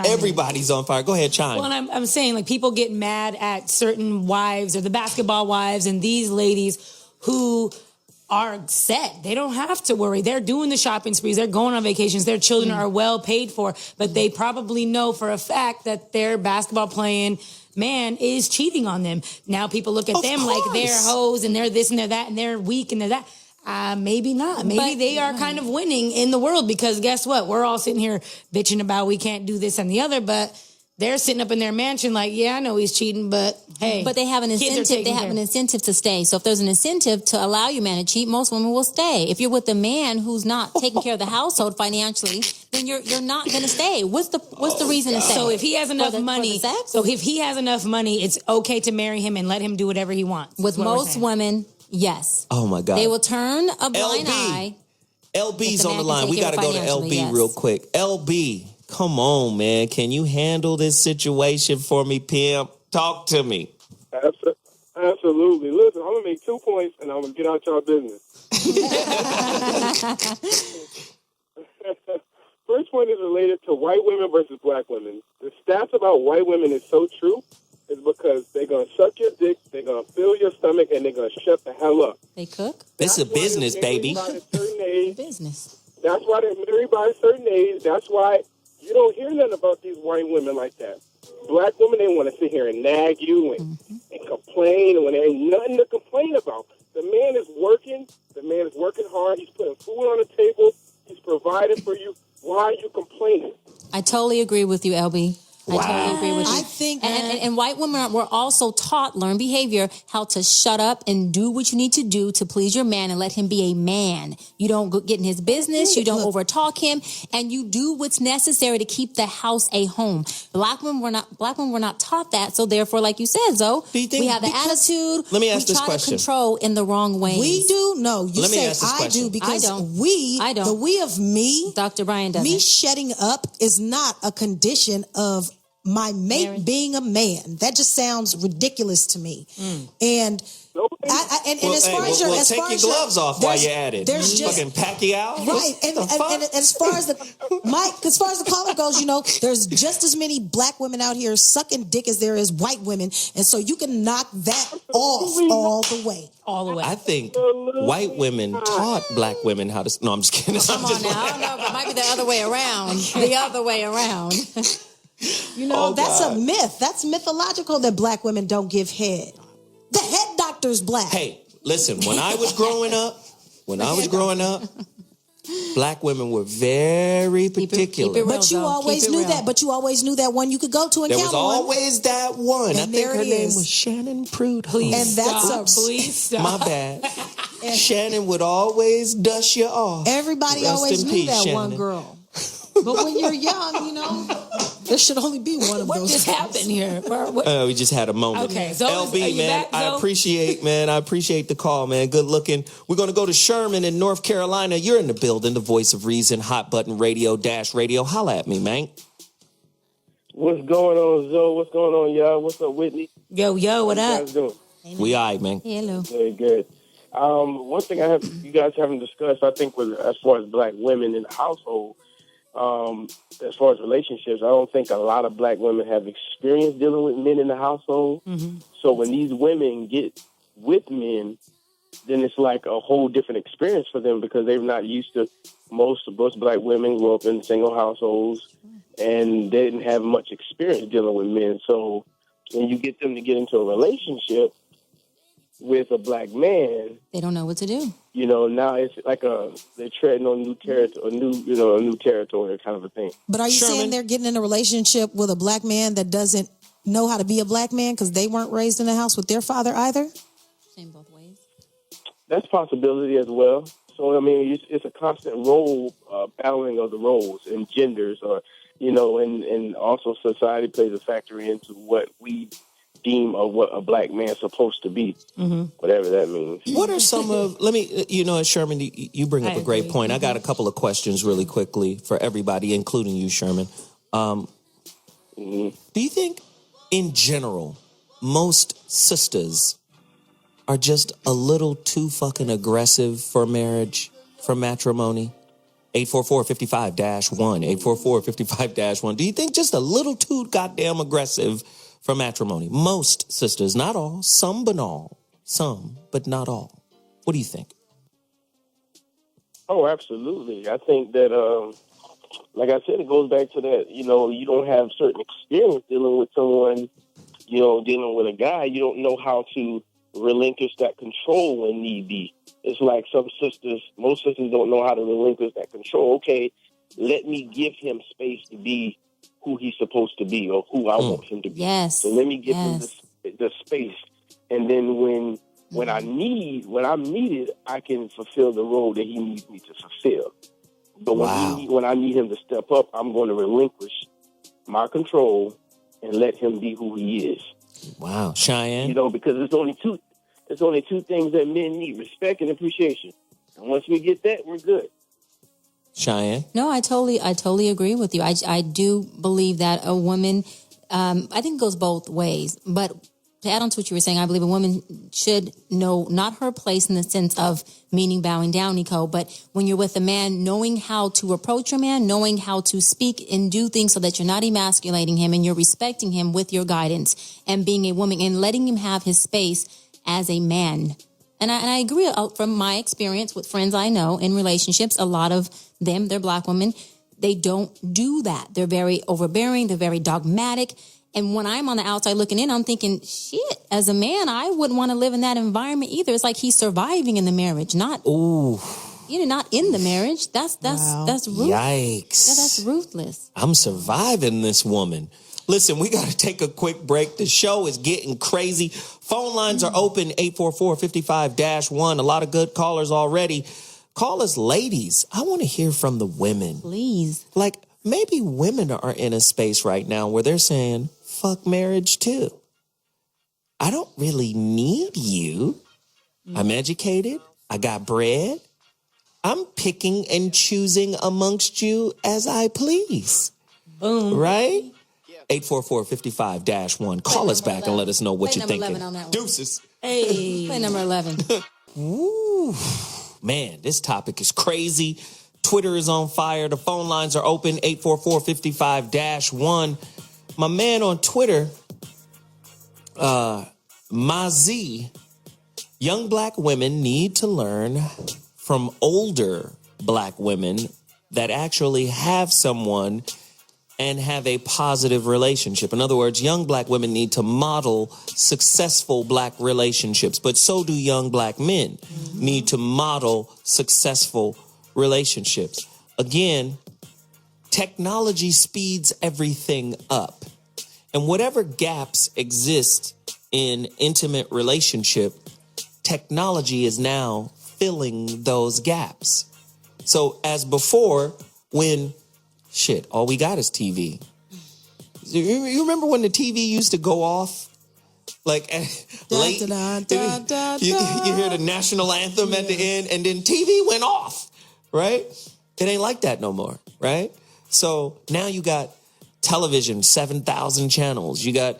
everybody's on fire. Go ahead, chime. Well, and I'm saying, like, people get mad at certain wives or the basketball wives and these ladies who are set. They don't have to worry. They're doing the shopping sprees. They're going on vacations. Their children are well paid for, but they probably know for a fact that their basketball playing man is cheating on them. Now people look at them like they're hoes and they're this and they're that and they're weak and they're that. Maybe not. Maybe they are kind of winning in the world because guess what? We're all sitting here bitching about we can't do this and the other, but they're sitting up in their mansion like, yeah, I know he's cheating, but hey. But they have an kids are incentive. taken They have care an of. incentive to stay. So if there's an incentive to allow your man to cheat, most women will stay. If you're with a man who's not taking care of the household financially, then you're not going to stay. What's the reason to stay? So if he has enough money, for the sex? so if he has enough money, it's okay to marry him and let him do whatever he wants. With most women, yes. Oh my God. They will turn a blind eye. LB's If the on the man can line. take We care got to of go to financially, LB yes. real quick. LB, come on, man. Can you handle this situation for me, pimp? Talk to me. Absolutely. Listen, I'm going to make 2 points, and I'm going to get out y'all business. First point is related to white women versus black women. The stats about white women is so true is because they're going to suck your dick, they're going to fill your stomach, and they're going to shut the hell up. They cook. This is a business, baby. By a certain age. Business. That's why they're married by a certain age. That's why you don't hear nothing about these white women like that. Black women, they want to sit here and nag you and complain when there ain't nothing to complain about. The man is working. The man is working hard. He's putting food on the table. He's providing for you. Why are you complaining? I totally agree with you, LB. I totally agree with you. I think and white women were also taught, learn behavior, how to shut up and do what you need to do to please your man and let him be a man. You don't get in his business. You don't overtalk him, and you do what's necessary to keep the house a home. Black women were not taught that. So therefore, like you said, Zoe, we have the attitude. Let me ask this we try question. to control in the wrong ways. we do. No, you Let me say ask this I question. do because I don't. I don't. The we of me, Dr. Brian doesn't. me shutting up is not a condition of my mate Marriage. being a man. That just sounds ridiculous to me. And as far as your, take your gloves off while you're at it. There's just fucking Pacquiao, right. And as far as the caller goes, you know, there's just as many black women out here sucking dick as there is white women, and so you can knock that off all the way. All the way. I think white women taught black women how to. No, I'm just kidding. Come on now. I don't know, but it might be the other way around. The other way around. You know, that's a myth. That's mythological that black women don't give head. The head doctor's black. Hey, listen, when I was growing up, black women were very particular. keep it real. But you Keep always it knew real. that. But you always knew that one you could go to and There count was on. always that one. And I think there her it name is. was Shannon Prude. Please And that's stop. a- Please stop. My bad. Shannon would always dust you off. Everybody Rest always in knew peace, that Shannon. one girl. But when you're young, you know, there should only be one of What those. just happened here? We just had a moment. Okay, Zoe, are LB, you man, back, Zoe? I appreciate the call, man. Good looking. We're going to go to Sherman in North Carolina. You're in the building, the voice of reason, hot button radio, dash radio. Holla at me, man. What's going on, Zoe? What's going on, y'all? What's up, Whitney? Yo, what How up? you guys doing? We all right, man. Hello. Very good. One thing you guys haven't discussed, I think, was as far as black women in the household, as far as relationships, I don't think a lot of black women have experience dealing with men in the household. Mm-hmm. So when these women get with men, then it's like a whole different experience for them because they're not used to most black women grew up in single households and they didn't have much experience dealing with men. So when you get them to get into a relationship with a black man, They don't know what to do. you know, now it's like they're treading on new territory, a new territory kind of a thing. But are you saying they're getting in a relationship with a black man that doesn't know how to be a black man because they weren't raised in a house with their father either? Same both ways. That's a possibility as well. So, I mean, it's a constant role battling of the roles and genders, or, you know, and also society plays a factor into what we deem of what a black man's supposed to be, whatever that means. What are some of, Sherman, you bring up a great point. I got a couple of questions really quickly for everybody, including you, Sherman. Do you think, in general, most sisters are just a little too fucking aggressive for marriage, for matrimony? 844-55-1, 844-55-1. Do you think just a little too goddamn aggressive for matrimony? Most sisters, not all, some but not all. What do you think? Oh, absolutely. I think that, like I said, it goes back to that, you know, you don't have certain experience dealing with someone, you know, dealing with a guy. You don't know how to relinquish that control when need be. It's like most sisters don't know how to relinquish that control. Okay, let me give him space to be who he's supposed to be or who I want him to be. Yes. So let me give him the space, and then when I'm needed, I can fulfill the role that he needs me to fulfill. But when I need him to step up, I'm going to relinquish my control and let him be who he is. Wow, Cheyenne. You know, because there's only two things that men need: respect and appreciation. And once we get that, we're good. Cheyenne. No, I totally agree with you. I do believe that a woman, I think it goes both ways. But to add on to what you were saying, I believe a woman should know not her place in the sense of meaning bowing down, Neecole, but when you're with a man, knowing how to approach your man, knowing how to speak and do things so that you're not emasculating him and you're respecting him with your guidance and being a woman and letting him have his space as a man. And I agree from my experience with friends I know in relationships, a lot of them, they're black women, they don't do that. They're very overbearing. They're very dogmatic. And when I'm on the outside looking in, I'm thinking, shit, as a man, I wouldn't want to live in that environment either. It's like he's surviving in the marriage, not not in the marriage. That's ruthless. Yikes. Yeah, that's ruthless. I'm surviving this woman. Listen, we got to take a quick break. The show is getting crazy. Phone lines are open, 844-55-1. A lot of good callers already. Call us ladies. I want to hear from the women. Please. Like, maybe women are in a space right now where they're saying, fuck marriage too. I don't really need you. I'm educated. I got bread. I'm picking and choosing amongst you as I please. Boom. Right? 844-55-1. Call us back 11. And let us know what you're thinking. Deuces. Hey. Play number 11. Ooh. Man, this topic is crazy. Twitter is on fire. The phone lines are open, 844-55-1. My man on Twitter, Mazi, young black women need to learn from older black women that actually have someone and have a positive relationship. In other words, young black women need to model successful black relationships, but so do young black men need to model successful relationships. Again, technology speeds everything up. And whatever gaps exist in intimate relationship, technology is now filling those gaps. So as before, when all we got is TV. You remember when the TV used to go off? Like late, you hear the national anthem at the end, and then TV went off, right? It ain't like that no more, right? So now you got television, 7,000 channels. You got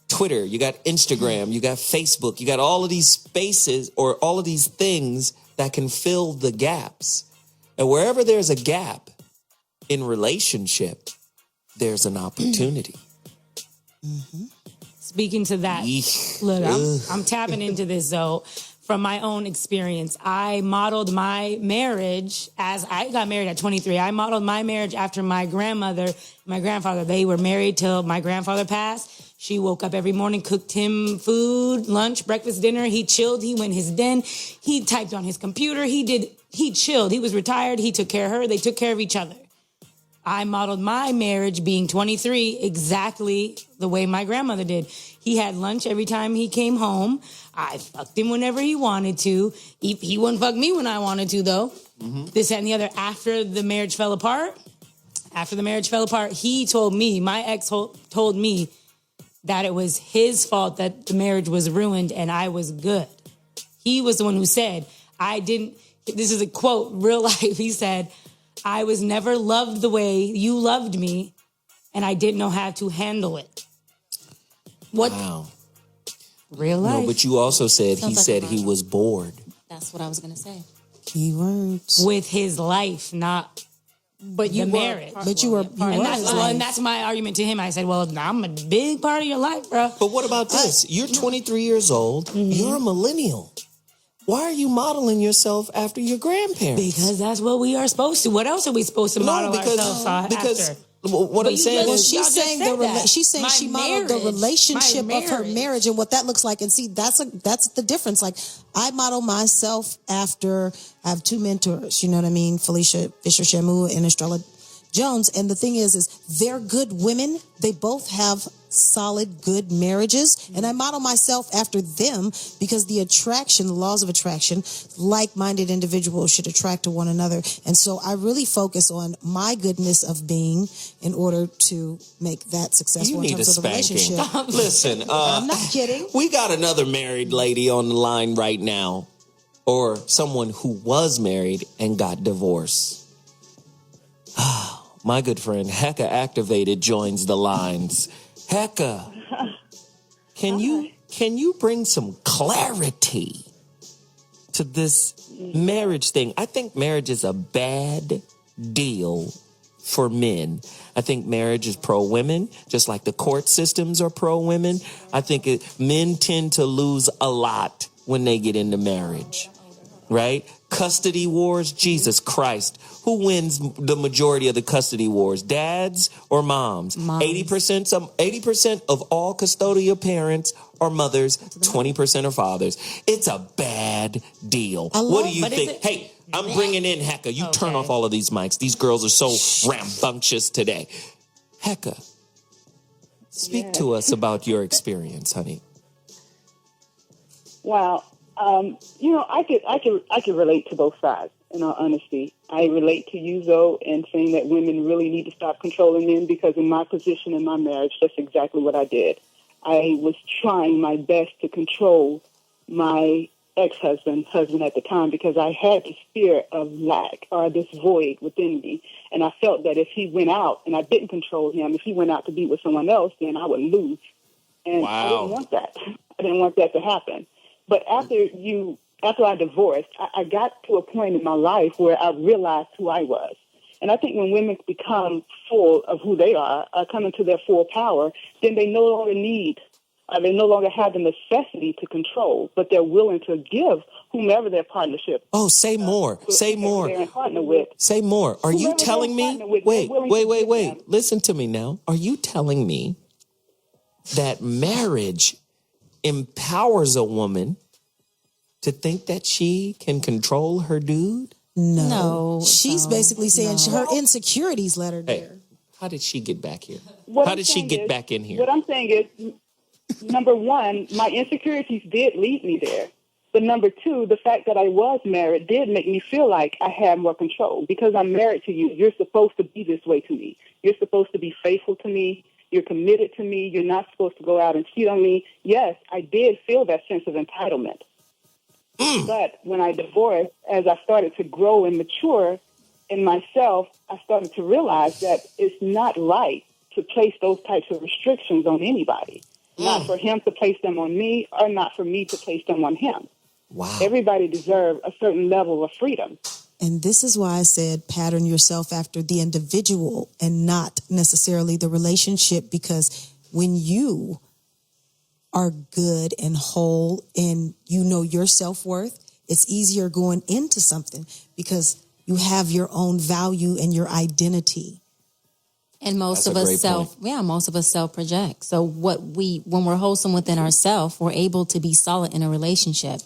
Twitter, you got Instagram, you got Facebook, you got all of these spaces or all of these things that can fill the gaps. And wherever there's a gap in relationship, there's an opportunity. Speaking to that, look, I'm tapping into this though. From my own experience, I modeled my marriage as I got married at 23. I modeled my marriage after my grandmother, my grandfather. They were married till my grandfather passed. She woke up every morning, cooked him food, lunch, breakfast, dinner. He chilled. He went his den. He typed on his computer. He chilled. He was retired. He took care of her. They took care of each other. I modeled my marriage being 23 exactly the way my grandmother did. He had lunch every time he came home. I fucked him whenever he wanted to. He wouldn't fuck me when I wanted to, though. This, that, and the other. After the marriage fell apart, he told me, my ex told me that it was his fault that the marriage was ruined and I was good. He was the one who said, this is a quote, real life. He said, I was never loved the way you loved me, and I didn't know how to handle it. Wow. Real life. No, but you also said he was bored. That's what I was going to say. Keywords. With his life, not the marriage. But you were and that's my argument to him. I said, well, I'm a big part of your life, bro. But what about this? You're 23 years old. You're a millennial. Why are you modeling yourself after your grandparents? Because that's what we are supposed to. What else are we supposed to model ourselves after? What I'm saying is, she's saying she modeled the relationship of her marriage and what that looks like. And see, that's the difference. Like, I model myself after, I have two mentors, you know what I mean? Felicia Fisher Shamu and Estrella Jones. And the thing is they're good women. They both have solid, good marriages. And I model myself after them because the laws of attraction, like-minded individuals should attract to one another. And so I really focus on my goodness of being in order to make that successful in terms of the relationship. Listen, I'm not kidding. We got another married lady on the line right now, or someone who was married and got divorced. My good friend Hecka Activated joins the lines. Hecka, can you bring some clarity to this marriage thing? I think marriage is a bad deal for men. I think marriage is pro-women, just like the court systems are pro-women. I think men tend to lose a lot when they get into marriage, right? Custody wars, Jesus Christ. Who wins the majority of the custody wars, dads or moms? 80% of all custodial parents are mothers, 20% are fathers. It's a bad deal. What do you think? Hey, I'm bringing in Hecka. You turn off all of these mics. These girls are so rambunctious today. Hecka, speak to us about your experience, honey. Wow. I could relate to both sides, in all honesty. I relate to you, Zoe, in saying that women really need to stop controlling men, because in my position in my marriage, that's exactly what I did. I was trying my best to control my husband at the time, because I had this fear of lack, or this void within me. And I felt that if he went out and I didn't control him, if he went out to be with someone else, then I would lose. And I didn't want that. I didn't want that to happen. But after I divorced, I got to a point in my life where I realized who I was. And I think when women become full of who they are come into their full power, then they no longer have the necessity to control, but they're willing to give whomever their partnership. Oh, say more. Say more. They're in partner with. Say more. Are you telling me? Wait. Listen to me now. Are you telling me that marriage empowers a woman to think that she can control her dude? No. She's basically saying her insecurities let her there. How did she get back here? How did she get back in here? What I'm saying is, number one, my insecurities did lead me there. But number two, the fact that I was married did make me feel like I had more control. Because I'm married to you, you're supposed to be this way to me. You're supposed to be faithful to me. You're committed to me. You're not supposed to go out and cheat on me. Yes, I did feel that sense of entitlement. But when I divorced, as I started to grow and mature in myself, I started to realize that it's not right to place those types of restrictions on anybody. Not for him to place them on me, or not for me to place them on him. Wow. Everybody deserves a certain level of freedom. And this is why I said pattern yourself after the individual and not necessarily the relationship, because when you are good and whole and you know your self-worth, it's easier going into something because you have your own value and your identity. And most of us self-project. So when we're wholesome within ourselves, we're able to be solid in a relationship.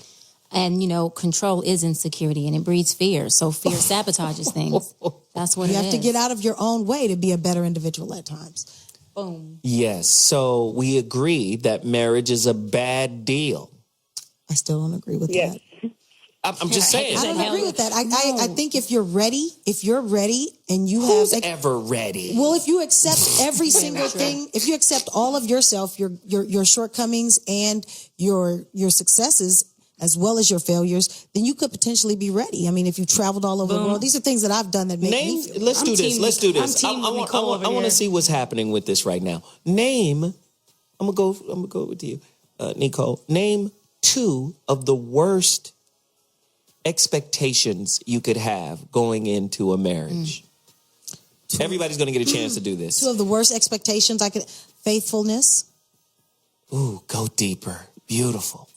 And, control is insecurity and it breeds fear. So fear sabotages things. That's what you have to get out of your own way to be a better individual at times. Boom. Yes. So we agree that marriage is a bad deal. I still don't agree with that. I'm just saying. I don't agree with that. I think if you're ready and you Who's ever ready? Well, if you accept every single thing, if you accept all of yourself, your shortcomings and your successes, as well as your failures, then you could potentially be ready. I mean, if you traveled all over the world, these are things that I've done that make me feel. Let's do this. I want to see what's happening with this right now. I'm gonna go with you, Neecole. Name 2 of the worst expectations you could have going into a marriage. Everybody's going to get a chance to do this. 2 of the worst expectations faithfulness. Ooh, go deeper. Beautiful.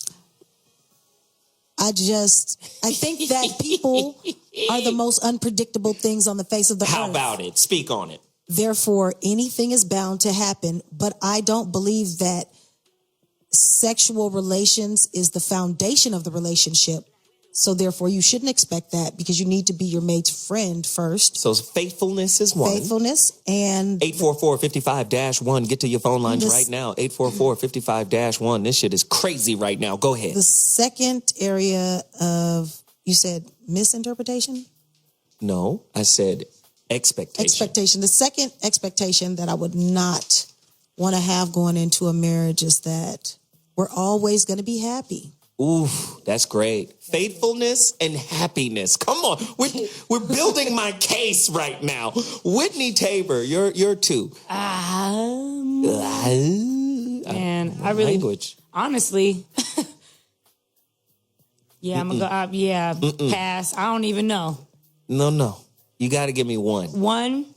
I think that people are the most unpredictable things on the face of the earth. How about it? Speak on it. Therefore, anything is bound to happen, but I don't believe that sexual relations is the foundation of the relationship. So therefore, you shouldn't expect that because you need to be your mate's friend first. So faithfulness is one. Faithfulness and 844-55-1. Get to your phone lines right now. 844-55-1. This shit is crazy right now. Go ahead. the second area of, you said misinterpretation? No, I said expectation. Expectation. The second expectation that I would not want to have going into a marriage is that we're always going to be happy. Ooh, that's great. Faithfulness and happiness. Come on. We're building my case right now. Whitney Tabor, you're two. Man, I really, language. Honestly, yeah, I'm gonna go. Pass. I don't even know. No. You got to give me one. One.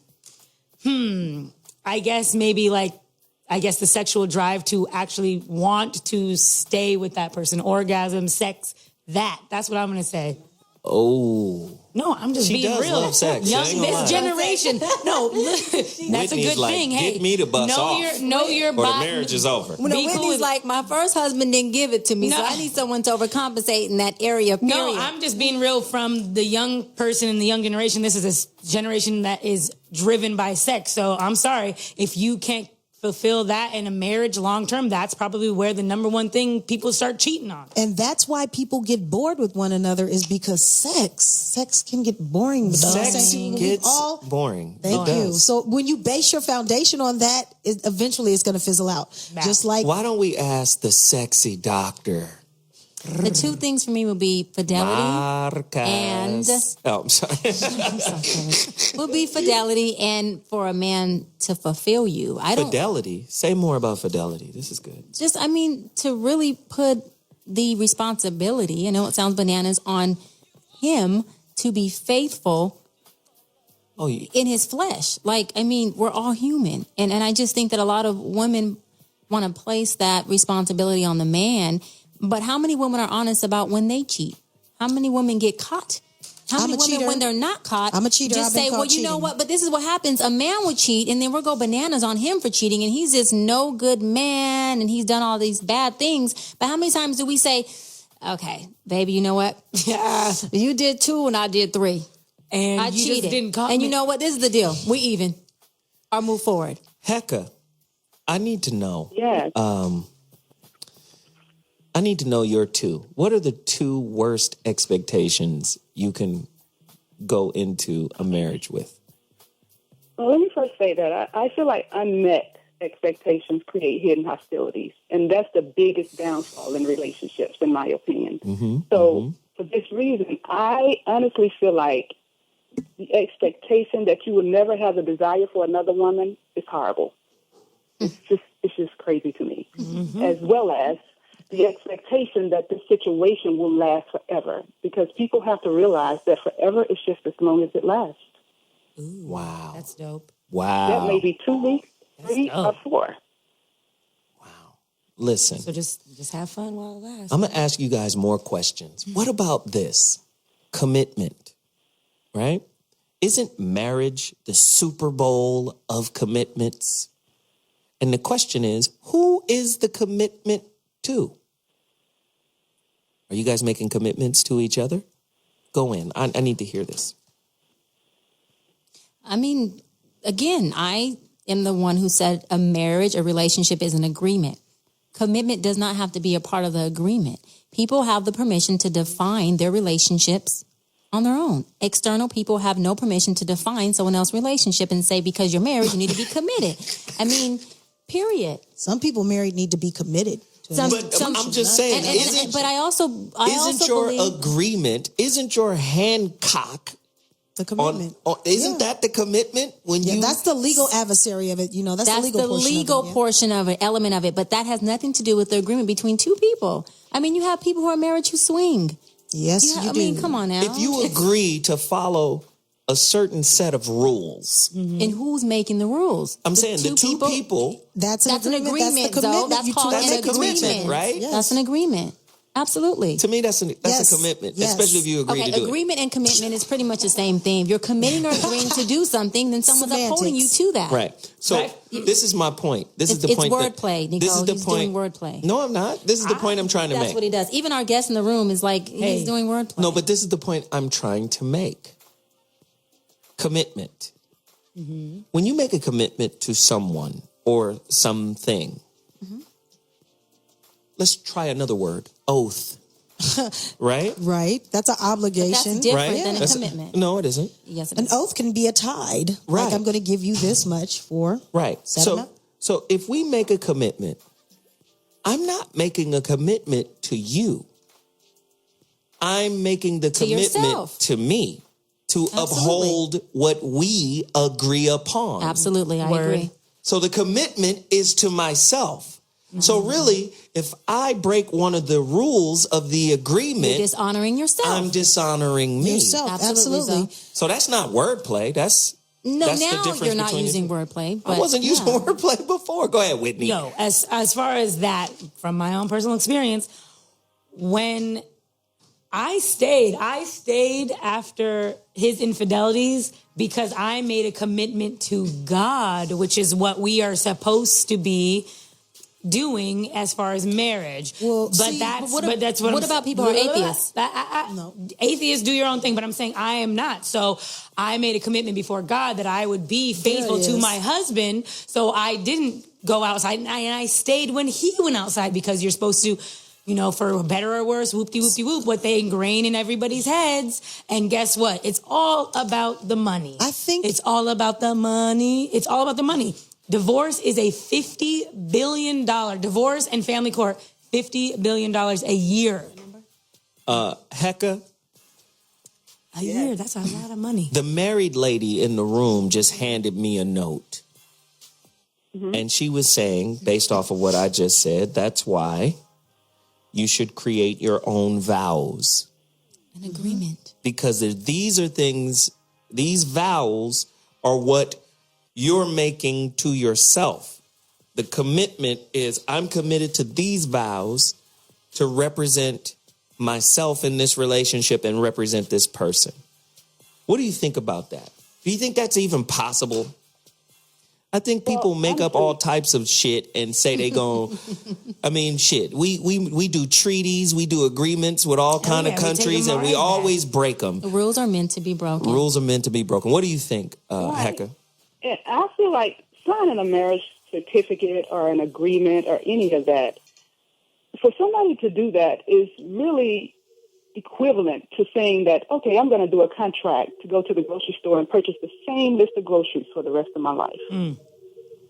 I guess maybe the sexual drive to actually want to stay with that person, orgasm, sex, that's what I'm going to say. Oh. No, I'm just She being does real. love sex. Young, She ain't gonna this lie. generation. No, that's a Whitney's good like, thing. get Hey, me the bus know off. your Or the body. marriage is over. No, Be Whitney's cool with- like, my first husband didn't give it to me, so No. I need someone to overcompensate in that area, period. No, I'm just being real from the young person in the young generation. This is a generation that is driven by sex. So I'm sorry if you can't fulfill that in a marriage long term. That's probably where the number one thing people start cheating on. And that's why people get bored with one another is because sex can get boring. Sex gets boring. Thank you. So when you base your foundation on that, eventually it's going to fizzle out. Nah. Just like Why don't we ask the sexy doctor? The two things for me would be fidelity and I'm sorry. would be fidelity and for a man to fulfill you. Fidelity. Say more about fidelity. This is good. To really put the responsibility, I know it sounds bananas, on him to be faithful in his flesh. We're all human. And I just think that a lot of women want to place that responsibility on the man. But how many women are honest about when they cheat? How many women get caught? How many women, cheater. when they're not caught, I'm a cheater. just I've been say, caught well, you know cheating. what? But this is what happens. A man would cheat, and then we'll go bananas on him for cheating, and he's this no good man, and he's done all these bad things. But how many times do we say, okay, baby, you know what? You did 2 and I did 3. And I you cheated. just didn't call and me. you know what? This is the deal. We even. Or move forward. Hecka, I need to know. Yes. I need to know your two. What are the 2 worst expectations you can go into a marriage with? Well, let me first say that I feel like unmet expectations create hidden hostilities, and that's the biggest downfall in relationships, in my opinion. So for this reason, I honestly feel like the expectation that you will never have a desire for another woman is horrible. It's just crazy to me, as well as the expectation that this situation will last forever, because people have to realize that forever is just as long as it lasts. Ooh, wow. That's dope. Wow. That may be 2 weeks, 3 or 4. Listen. So just have fun while it lasts. I'm going to ask you guys more questions. What about this? Commitment, right? Isn't marriage the Super Bowl of commitments? And the question is, who is the commitment to? Are you guys making commitments to each other? Go in. I need to hear this. Again, I am the one who said a marriage, a relationship is an agreement. Commitment does not have to be a part of the agreement. People have the permission to define their relationships on their own. External people have no permission to define someone else's relationship and say, because you're married, you need to be committed. Period. some people married need to be committed. I'm just saying, isn't your believe agreement, isn't your Hancock the commitment? Isn't that the commitment? That's the legal adversary of it. That's the legal portion of it, element of it. But that has nothing to do with the agreement between 2 people. You have people who are married who swing. Yes, you do. Come on now. If you agree to follow a certain set of rules. And who's making the rules? I'm saying the 2 people. That's an agreement. That's an agreement, though. That's called an agreement, right? Yes. That's an agreement. Absolutely. To me, that's a commitment, especially if you agree to do it. Agreement and commitment is pretty much the same thing. If you're committing or agreeing to do something, then someone's upholding you to that. Right. So this is my point. This is the point. It's wordplay, Neecole. This is the He's point. doing wordplay. No, I'm not. This is the point I'm trying to make. That's what he does. Even our guest in the room is like, he's doing wordplay. No, but this is the point I'm trying to make. Commitment. Mm-hmm. When you make a commitment to someone or something, let's try another word. Oath. Right? Right. That's an obligation. But that's different than a commitment. No, it isn't. Yes, it An is. oath can be a tide. Right. Like, I'm going to give you this much for. Right. So if we make a commitment, I'm not making a commitment to you. I'm making the commitment yourself. to me to uphold what we agree upon. Absolutely, I agree. So the commitment is to myself. So really, if I break one of the rules of the agreement, You're dishonoring yourself. I'm dishonoring me. Yourself, absolutely. So that's not wordplay. That's the now difference you're not between using wordplay. But I wasn't using wordplay before. Go ahead, Whitney. Yo, as far as that, from my own personal experience, when I stayed after his infidelities because I made a commitment to God, which is what we are supposed to be doing as far as marriage. Well, what about people who are atheists? No. Atheists, do your own thing, but I'm saying I am not. So I made a commitment before God that I would be faithful to my husband. So I didn't go outside, and I stayed when he went outside, because you're supposed to, for better or worse, whoop-de-whoop-de-whoop, what they ingrain in everybody's heads. And guess what? It's all about the money. I think it's all about the money. It's all about the money. Divorce is a $50 billion, divorce and family court, $50 billion a year. Hecka. A year, that's a lot of money. The married lady in the room just handed me a note. And she was saying, based off of what I just said, that's why you should create your own vows. An agreement. Because these are things, these vows are what you're making to yourself. The commitment is, I'm committed to these vows to represent myself in this relationship and represent this person. What do you think about that? Do you think that's even possible? I think people make up all types of shit and say they gon' I mean, shit. We do treaties, we do agreements with all kind of countries, and we always break them. The rules are meant to be broken. Rules are meant to be broken. What do you think, Hecka? I feel like signing a marriage certificate or an agreement or any of that, for somebody to do that is really equivalent to saying that, okay, I'm going to do a contract to go to the grocery store and purchase the same list of groceries for the rest of my life.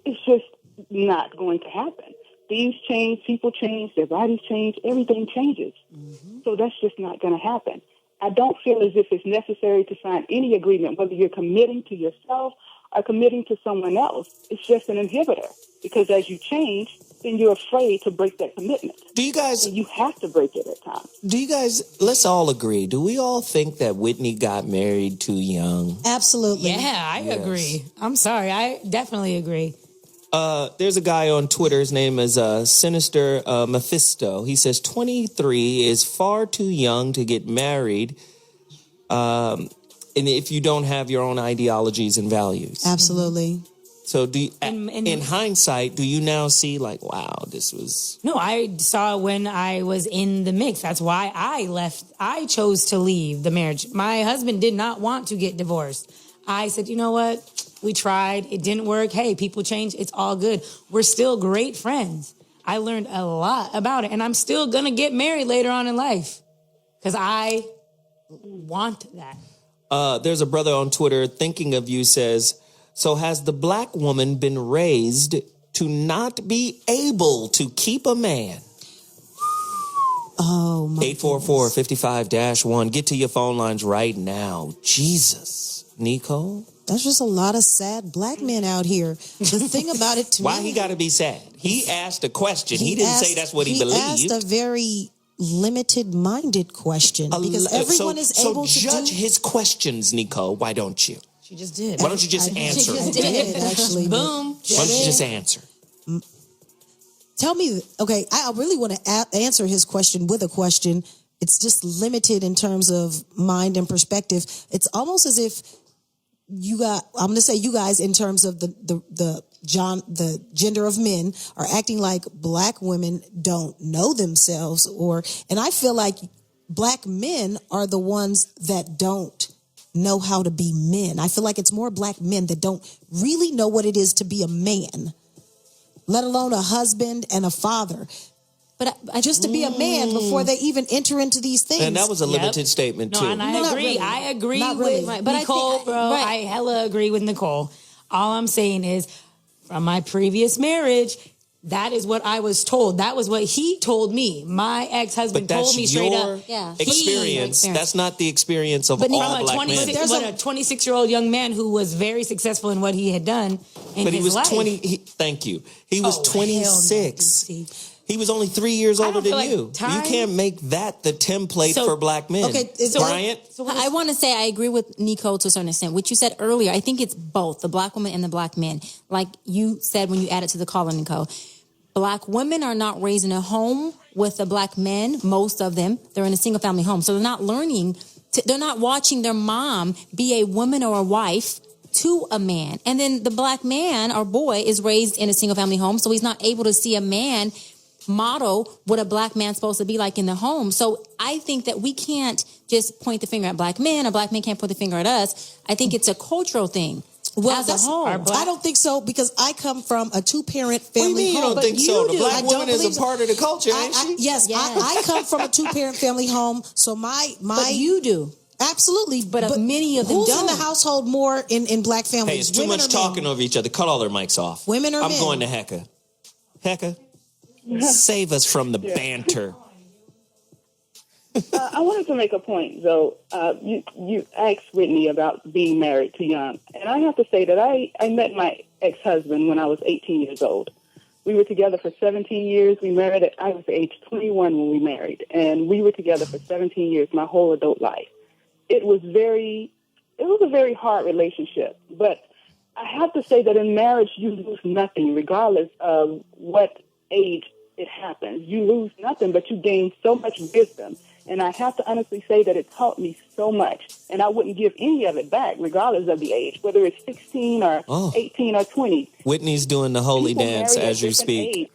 It's just not going to happen. Things change, people change, their bodies change, everything changes. So that's just not going to happen. I don't feel as if it's necessary to sign any agreement, whether you're committing to yourself or committing to someone else. It's just an inhibitor, because as you change, then you're afraid to break that commitment. Do you guys... And you have to break it at times. Do you guys... Let's all agree. Do we all think that Whitney got married too young? Absolutely. Yeah, I agree. I'm sorry. I definitely agree. There's a guy on Twitter. His name is Sinister Mephisto. He says 23 is far too young to get married. And if you don't have your own ideologies and values. Absolutely. So do you, in hindsight, do you now see like, wow, this was... No, I saw when I was in the mix. That's why I left. I chose to leave the marriage. My husband did not want to get divorced. I said, you know what? We tried. It didn't work. Hey, people change. It's all good. We're still great friends. I learned a lot about it. And I'm still going to get married later on in life because I want that. There's a brother on Twitter, Thinking of You, says, so has the black woman been raised to not be able to keep a man? Oh, my 844-55-1. Get to your phone lines right now. Jesus. Neecole? There's just a lot of sad black men out here. The thing about it to Why me... he got to be sad? He asked a question. He didn't say that's what he believed. He asked a very limited-minded question because everyone is able to judge his questions, Neecole. Why don't you? She just did. Why don't you just answer? She just did, actually. Boom. Why don't you just answer? Tell me, okay, I really want to answer his question with a question. It's just limited in terms of mind and perspective. It's almost as if I'm going to say you guys in terms of the gender of men are acting like black women don't know themselves, and I feel like black men are the ones that don't know how to be men. I feel like it's more black men that don't really know what it is to be a man, let alone a husband and a father. But just to be a man before they even enter into these things. And that was a limited statement, too. No, and I agree. Really. I agree Not with really. Right. But Neecole, bro. I hella agree with Neecole. All I'm saying is, from my previous marriage, that is what I was told. That was what he told me. My ex-husband told me straight up. Yeah. Experience. That's not the experience of all black men. But a 26-year-old young man who was very successful in what he had done in his life. Thank you. He was 26. He was only 3 years older than you. You can't make that the template for black men. Okay, Bryant? I want to say I agree with Neecole to a certain extent. What you said earlier, I think it's both, the black woman and the black men. Like you said when you added to the caller, Neecole. Black women are not raised in a home with the black men, most of them. They're in a single-family home. So they're not learning, they're not watching their mom be a woman or a wife to a man. And then the black man or boy is raised in a single-family home, so he's not able to see a man model what a black man's supposed to be like in the home. So I think that we can't just point the finger at black men, or black men can't point the finger at us. I think it's a cultural thing. Well, as a whole. I don't think so, because I come from a two-parent family home. What do you mean you don't think so? The black woman is a part of the culture, ain't she? Yes. I come from a two-parent family home, so my But you do. Absolutely, but many of them who's don't. in the household more in black families? Hey, it's too much talking over each other. Cut all their mics off. Women or men? I'm going to Hecka. Hecka, save us from the banter. I wanted to make a point, though. You asked Whitney about being married too young. And I have to say that I met my ex-husband when I was 18 years old. We were together for 17 years. We married I was age 21 when we married. And we were together for 17 years, my whole adult life. It was a very hard relationship. But I have to say that in marriage, you lose nothing, regardless of what age it happens. You lose nothing, but you gain so much wisdom. And I have to honestly say that it taught me so much. And I wouldn't give any of it back, regardless of the age, whether it's 16 or 18 or 20. Whitney's doing the holy dance as you speak.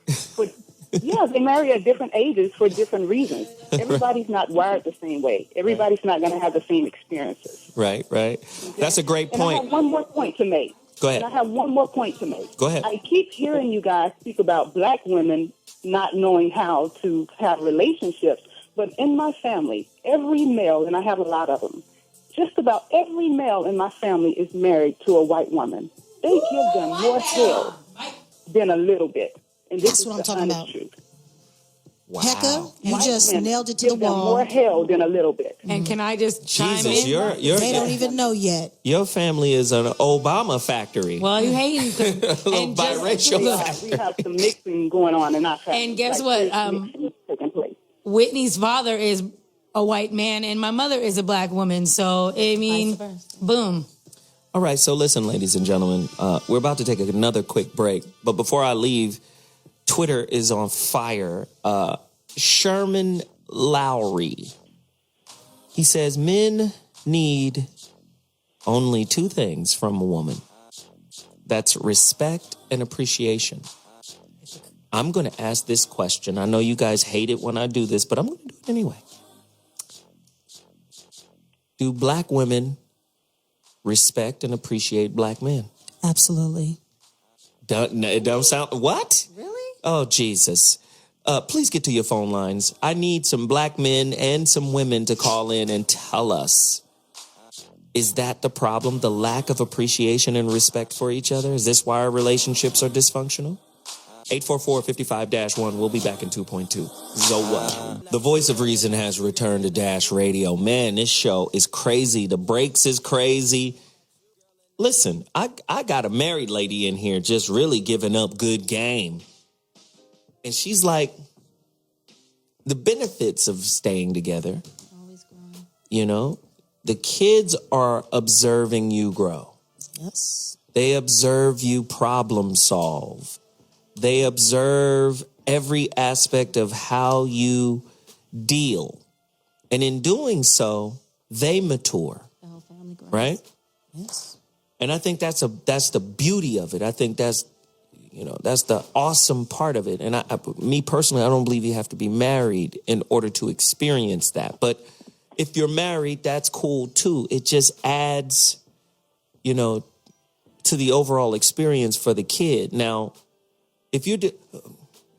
They marry at different ages for different reasons. Everybody's not wired the same way. Everybody's not going to have the same experiences. Right. Okay? That's a great point. And I have one more point to make. Go ahead. Go ahead. I keep hearing you guys speak about black women not knowing how to have relationships. But in my family, every male, and I have a lot of them, just about every male in my family is married to a white woman. They give them more hell than a little bit. And this That's is what I'm the talking honest about. truth. Wow. Hecka, you just nailed it to the Give them wall. more hell than a little bit. And can I just chime Jesus, in? They don't even know yet. Your family is an Obama factory. Well, you hating. A little biracial factory. We have some mixing going on in our family. And guess what? Whitney's father is a white man and my mother is a black woman. So, I mean, boom. All right, so listen, ladies and gentlemen, we're about to take another quick break. But before I leave, Twitter is on fire. Sherman Lowry, he says, men need only two things from a woman. That's respect and appreciation. I'm going to ask this question. I know you guys hate it when I do this, but I'm going to do it anyway. Do black women respect and appreciate black men? Absolutely. It don't sound... What? Really? Oh, Jesus. Please get to your phone lines. I need some black men and some women to call in and tell us. Is that the problem? The lack of appreciation and respect for each other? Is this why our relationships are dysfunctional? 844-55-1. We'll be back in 2.2. Zoa. The voice of reason has returned to Dash Radio. Man, this show is crazy. The breaks is crazy. Listen, I got a married lady in here just really giving up good game. And she's like, the benefits of staying together, you know, the kids are observing you grow. Yes. They observe you problem solve. They observe every aspect of how you deal. And in doing so, they mature. The whole family grows. Right? Yes. And I think that's the beauty of it. I think that's the awesome part of it. And me personally, I don't believe you have to be married in order to experience that. But if you're married, that's cool too. It just adds, to the overall experience for the kid. Now, if you did,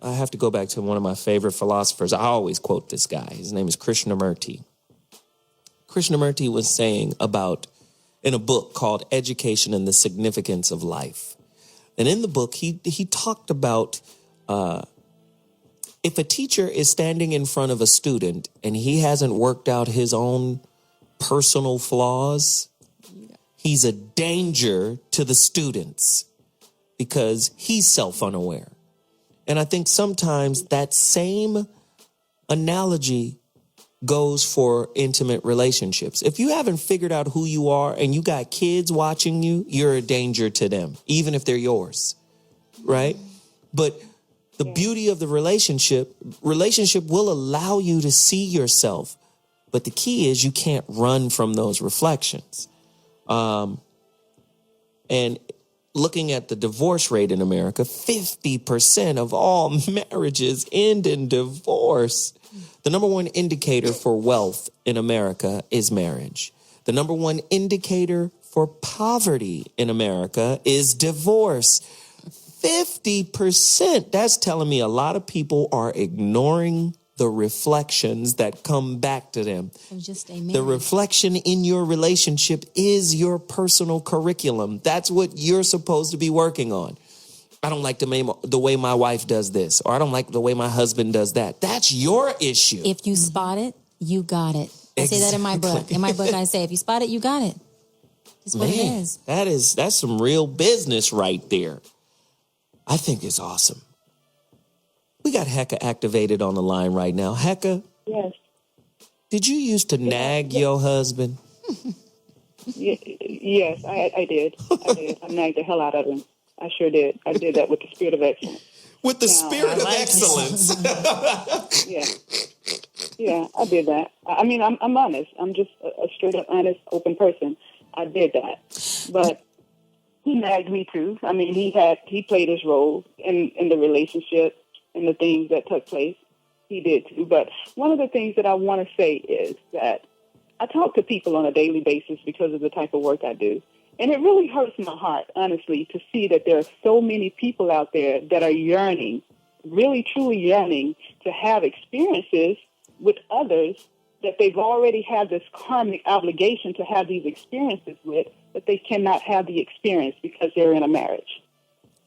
I have to go back to one of my favorite philosophers. I always quote this guy. His name is Krishnamurti. Krishnamurti was saying in a book called Education and the Significance of Life. And in the book, he talked about if a teacher is standing in front of a student and he hasn't worked out his own personal flaws, he's a danger to the students because he's self-unaware. And I think sometimes that same analogy goes for intimate relationships. If you haven't figured out who you are and you got kids watching you, you're a danger to them, even if they're yours, right? But the beauty of the relationship will allow you to see yourself. But the key is you can't run from those reflections. And looking at the divorce rate in America, 50% of all marriages end in divorce. The number one indicator for wealth in America is marriage. The number one indicator for poverty in America is divorce. 50%. That's telling me a lot of people are ignoring the reflections that come back to them. So just stay married. The reflection in your relationship is your personal curriculum. That's what you're supposed to be working on. I don't like the way my wife does this, or I don't like the way my husband does that. That's your issue. If you spot it, you got it. I say that in my book. In my book, I say, if you spot it, you got it. That's what it is. That's some real business right there. I think it's awesome. We got Hecka activated on the line right now. Hecka? Yes. Did you used to nag your husband? Yes, I did. I nagged the hell out of him. I sure did. I did that with the spirit of excellence. With the spirit of excellence. Yeah, I did that. I mean, I'm honest. I'm just a straight up honest, open person. I did that. But he nagged me too. I mean, he played his role in the relationship and the things that took place. He did too. But one of the things that I want to say is that I talk to people on a daily basis because of the type of work I do. And it really hurts my heart, honestly, to see that there are so many people out there that are yearning, really truly yearning to have experiences with others that they've already had this karmic obligation to have these experiences with, but they cannot have the experience because they're in a marriage.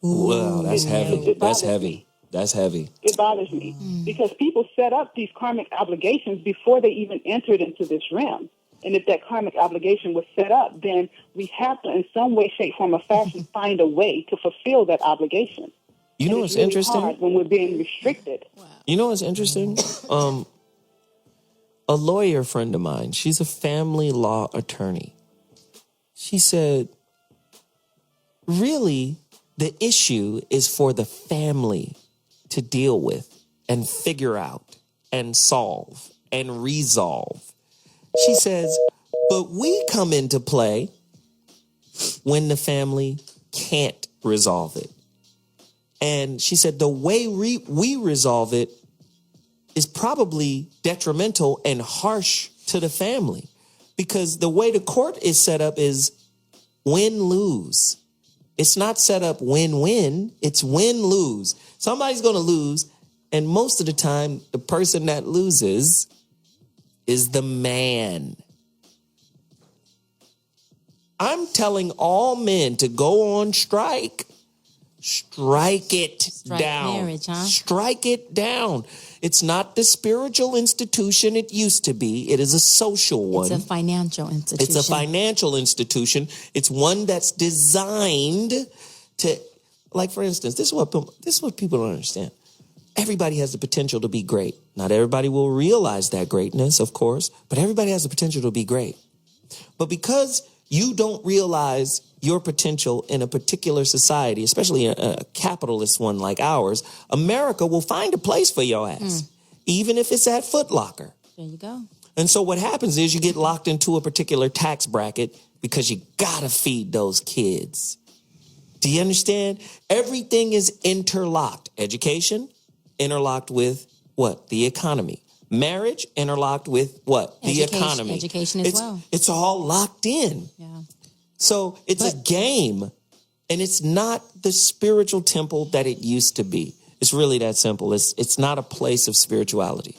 Wow, that's heavy. That's heavy. That's heavy. It bothers me because people set up these karmic obligations before they even entered into this realm. And if that karmic obligation was set up, then we have to, in some way, shape, form, or fashion, find a way to fulfill that obligation. You know what's interesting? Hard when we're being restricted. You know what's interesting? A lawyer friend of mine, she's a family law attorney. She said, really, the issue is for the family to deal with and figure out and solve and resolve. She says, but we come into play when the family can't resolve it. And she said the way we resolve it is probably detrimental and harsh to the family because the way the court is set up is win-lose. It's not set up win-win. It's win-lose. Somebody's going to lose. And most of the time, the person that loses is the man. I'm telling all men to go on strike. Strike it down. Marriage, huh? Strike it down. It's not the spiritual institution it used to be. It is a social one. It's a financial institution. It's a financial institution. It's one that's designed to, like, for instance, this is what people don't understand. Everybody has the potential to be great. Not everybody will realize that greatness, of course, but everybody has the potential to be great. But because you don't realize your potential in a particular society, especially a capitalist one like ours, America will find a place for your ass, even if it's at Foot Locker. There you go. And so what happens is you get locked into a particular tax bracket because you gotta feed those kids. Do you understand? Everything is interlocked. Education, interlocked with what? The economy. Marriage, interlocked with what? The economy. Education as well. It's all locked in. Yeah. So it's a game, and it's not the spiritual temple that it used to be. It's really that simple. It's not a place of spirituality.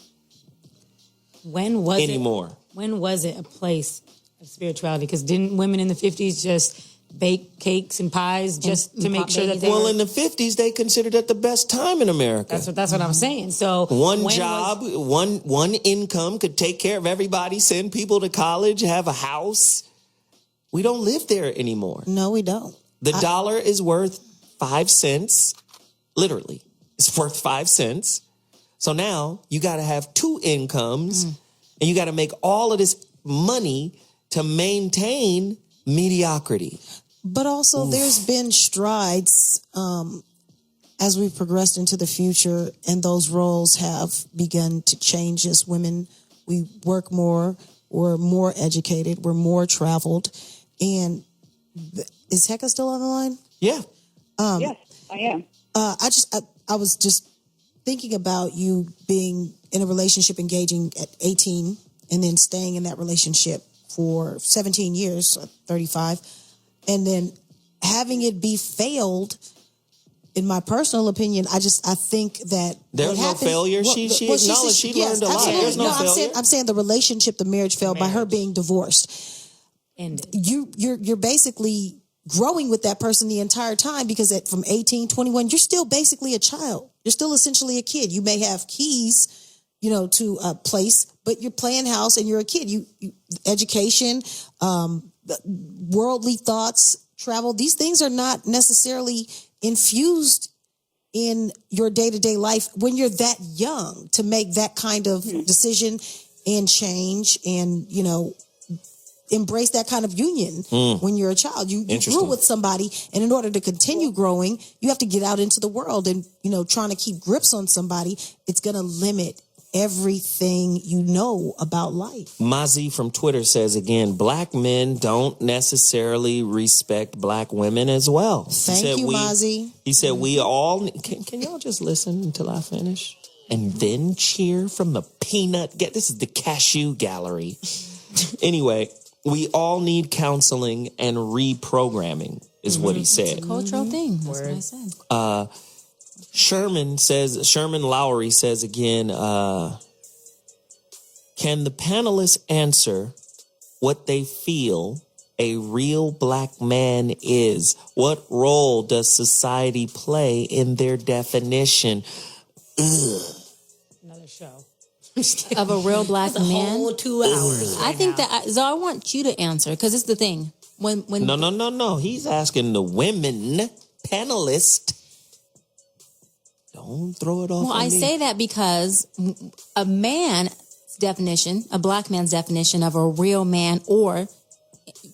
When was anymore? When was it a place of spirituality? Because didn't women in the 50s just bake cakes and pies just to make sure that they in the 50s, they considered that the best time in America. That's what I'm saying. So one job, one income could take care of everybody, send people to college, have a house. We don't live there anymore. No, we don't. The dollar is worth 5 cents. Literally, it's worth 5 cents. So now you got to have 2 incomes and you got to make all of this money to maintain mediocrity. But also there's been strides as we've progressed into the future, and those roles have begun to change as women. We work more, we're more educated, we're more traveled. And is Hecka still on the line? Yeah. Yes, I am. I was just thinking about you being in a relationship, engaging at 18, and then staying in that relationship for 17 years, 35, and then having it be failed. In my personal opinion, I think that there's no failure. She acknowledged she learned a lot. There's no failure. I'm saying the relationship, the marriage failed by her being divorced. And you're basically growing with that person the entire time, because from 18, 21, you're still basically a child. You're still essentially a kid. You may have keys, to a place, but you're playing house and you're a kid. You education, worldly thoughts, travel, these things are not necessarily infused in your day-to-day life when you're that young to make that kind of decision and change and, embrace that kind of union when you're a child. You grew with somebody, and in order to continue growing, you have to get out into the world, and, trying to keep grips on somebody, it's going to limit everything you know about life. Mazi from Twitter says again, black men don't necessarily respect black women as well. Thank you, Mazi. He said we all can y'all just listen until I finish and then cheer from the peanut. This is the cashew gallery. Anyway, we all need counseling and reprogramming is what he said. It's a cultural thing. That's what I said. Sherman Lowry says again, can the panelists answer what they feel a real black man is? What role does society play in their definition? Another show. Of a real black man? Whole 2 hours. I think that, so I want you to answer, because it's the thing. When No. He's asking the women panelist. Don't throw it off. Well, I say that because a man's definition, a black man's definition of a real man, or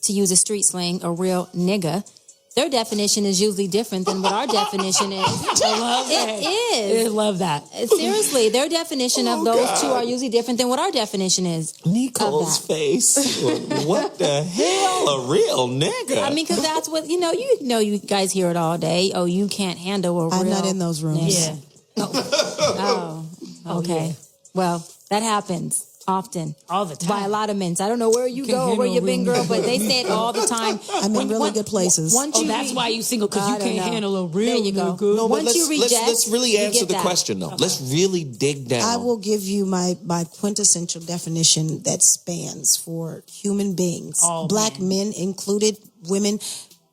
to use a street slang, a real nigga, their definition is usually different than what our definition is. I love that. It is. I love that. Seriously, their definition of those two are usually different than what our definition is. Neecole's face. What the hell? A real nigga. I mean, because that's what, you guys hear it all day. Oh, you can't handle a real I'm not in those rooms. Yeah. Oh, okay. Yeah. Well, that happens often. All the time. By a lot of men. So I don't know where you go or where you've been, girl, but they say it all the time. I'm in really good places. That's why you single, because you can't handle a real There you go. nigga. No, but Once you reject, let's really you answer get the that. question, though. Okay. Let's really dig down. I will give you my quintessential definition that spans for human beings, All black men included, women.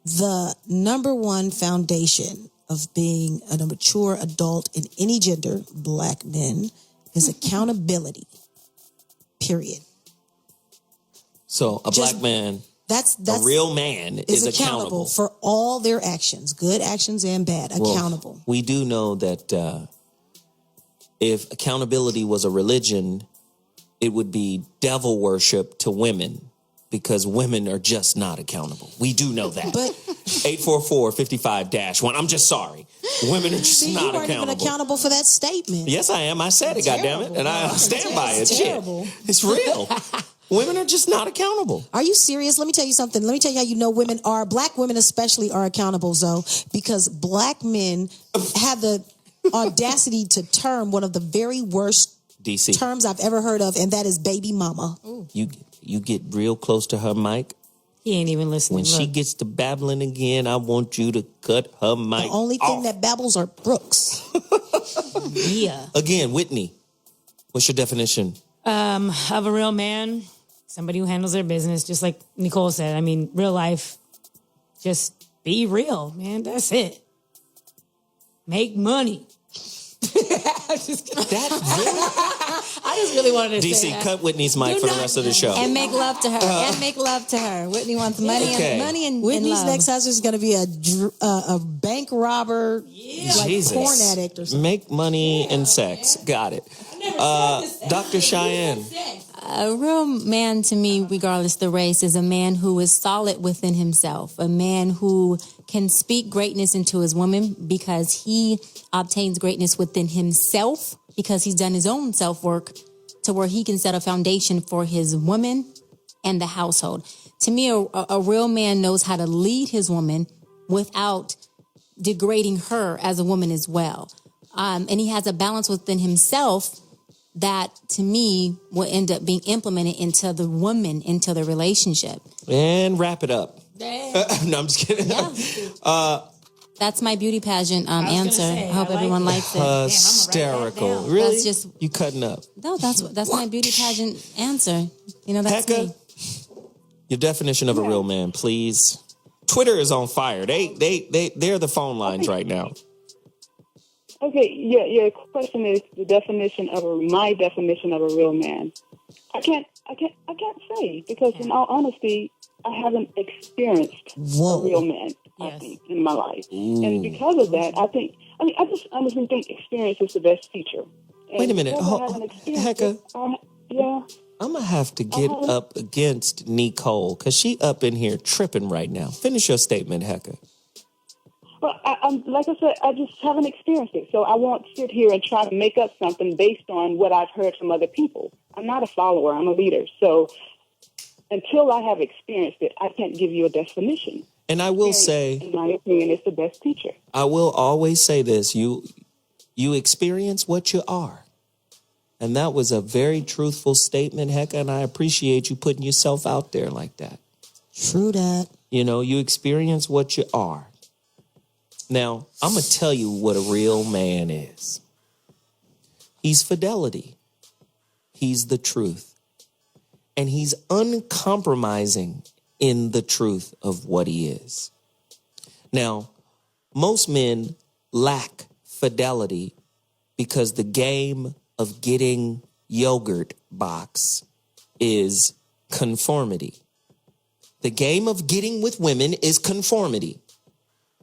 The number one foundation of being a mature adult in any gender, black men, is accountability. Period. So a black man, that's a real man is accountable for all their actions, good actions and bad, accountable. Well, we do know that if accountability was a religion, it would be devil worship to women. because women are just not accountable. We do know that. But 844-55-1. I'm just sorry. Women are just see, not you weren't accountable. even accountable for that statement. Yes, I am. I said it, goddammit. And I stand by it. It's Shit. terrible. It's real. Women are just not accountable. Are you serious? Let me tell you something. Let me tell you how you know black women especially are accountable, Zoe, because black men have the audacity to term one of the very worst DC terms I've ever heard of, and that is baby mama. You get real close to her mic. He ain't even listening. When she gets to babbling again, I want you to cut her mic The only thing that babbles are Brooks. Yeah. Again, Whitney, what's your definition? Of a real man, somebody who handles their business, just like Neecole said. I mean, real life, just be real, man. That's it. Make money. I just really wanted to say DC, that. cut Whitney's mic for the rest of the show. And make love to her. And make love to her. Whitney wants money and Whitney's love. next husband is going to be a bank robber, like Jesus. porn addict or something. Make money and sex. Got it. Dr. Cheyenne. A real man to me, regardless of the race, is a man who is solid within himself, a man who can speak greatness into his woman because he obtains greatness within himself because he's done his own self-work to where he can set a foundation for his woman and the household. To me, a real man knows how to lead his woman without degrading her as a woman as well. And he has a balance within himself that, to me, will end up being implemented into the woman, into the relationship. And wrap it up. No, I'm just kidding. Yeah. That's my beauty pageant answer. I hope everyone likes it. Hysterical. Really? That's just, you cutting up. no, that's my beauty pageant answer. You know, that's Hecka, me. your definition of a real man, please. Twitter is on fire. They're the phone lines right now. Okay, your question is the definition of my definition of a real man. I can't say because in all honesty, I haven't experienced a real man. I think in my life, and because of that, I just honestly think experience is the best teacher. And Wait a minute, Hecka. Yeah. I'm gonna have to get up against Neecole because she up in here tripping right now. Finish your statement, Hecka. Well, I'm like I said, I just haven't experienced it, so I won't sit here and try to make up something based on what I've heard from other people. I'm not a follower; I'm a leader. So until I have experienced it, I can't give you a definition. And I will say, in my opinion, it's the best teacher. I will always say this: you experience what you are. And that was a very truthful statement, Hecka, and I appreciate you putting yourself out there like that. True that. You know, you experience what you are. Now, I'm going to tell you what a real man is. He's fidelity. He's the truth. And he's uncompromising in the truth of what he is. Now, most men lack fidelity because the game of getting yogurt box is conformity. The game of getting with women is conformity.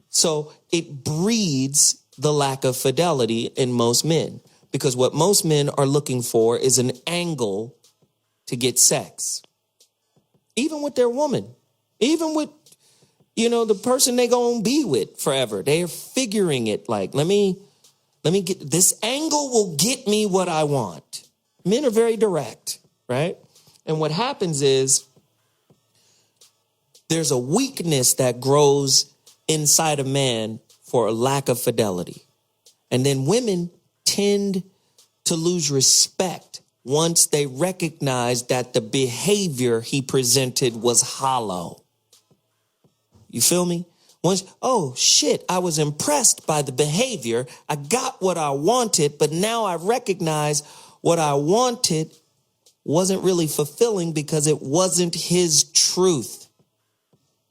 So it breeds the lack of fidelity in most men because what most men are looking for is an angle to get sex. Even with their woman, even with, the person they gonna be with forever. They're figuring it like, let me get this angle will get me what I want. Men are very direct, right? And what happens is there's a weakness that grows inside a man for a lack of fidelity. And then women tend to lose respect once they recognize that the behavior he presented was hollow. You feel me? Once, oh shit, I was impressed by the behavior. I got what I wanted, but now I recognize what I wanted wasn't really fulfilling because it wasn't his truth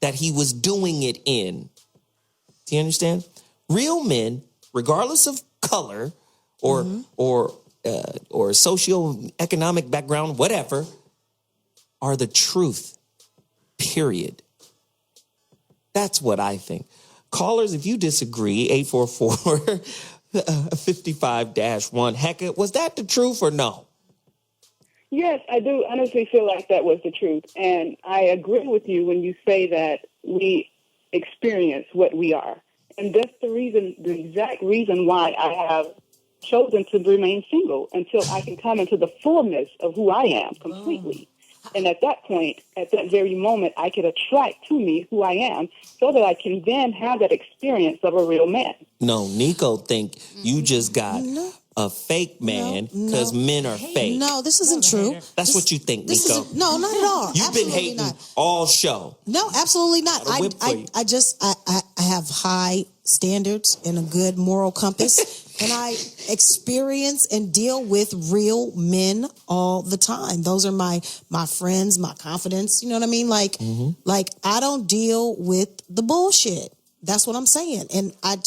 that he was doing it in. Do you understand? Real men, regardless of color or socioeconomic background, whatever, are the truth, period. That's what I think. Callers, if you disagree, 844-55-1. Hecka, was that the truth or no? Yes, I do honestly feel like that was the truth. And I agree with you when you say that we experience what we are. And that's the exact reason why I have chosen to remain single until I can come into the fullness of who I am completely. And at that point, at that very moment, I can attract to me who I am so that I can then have that experience of a real man. No, Neecole think you just got a fake man because men are fake. No, this isn't true. That's what you think, Neecole. No, not at all. You've been hating all show. No, absolutely not. I have high standards and a good moral compass. And I experience and deal with real men all the time. Those are my friends, my confidants. You know what I mean? Like I don't deal with the bullshit. That's what I'm saying. And I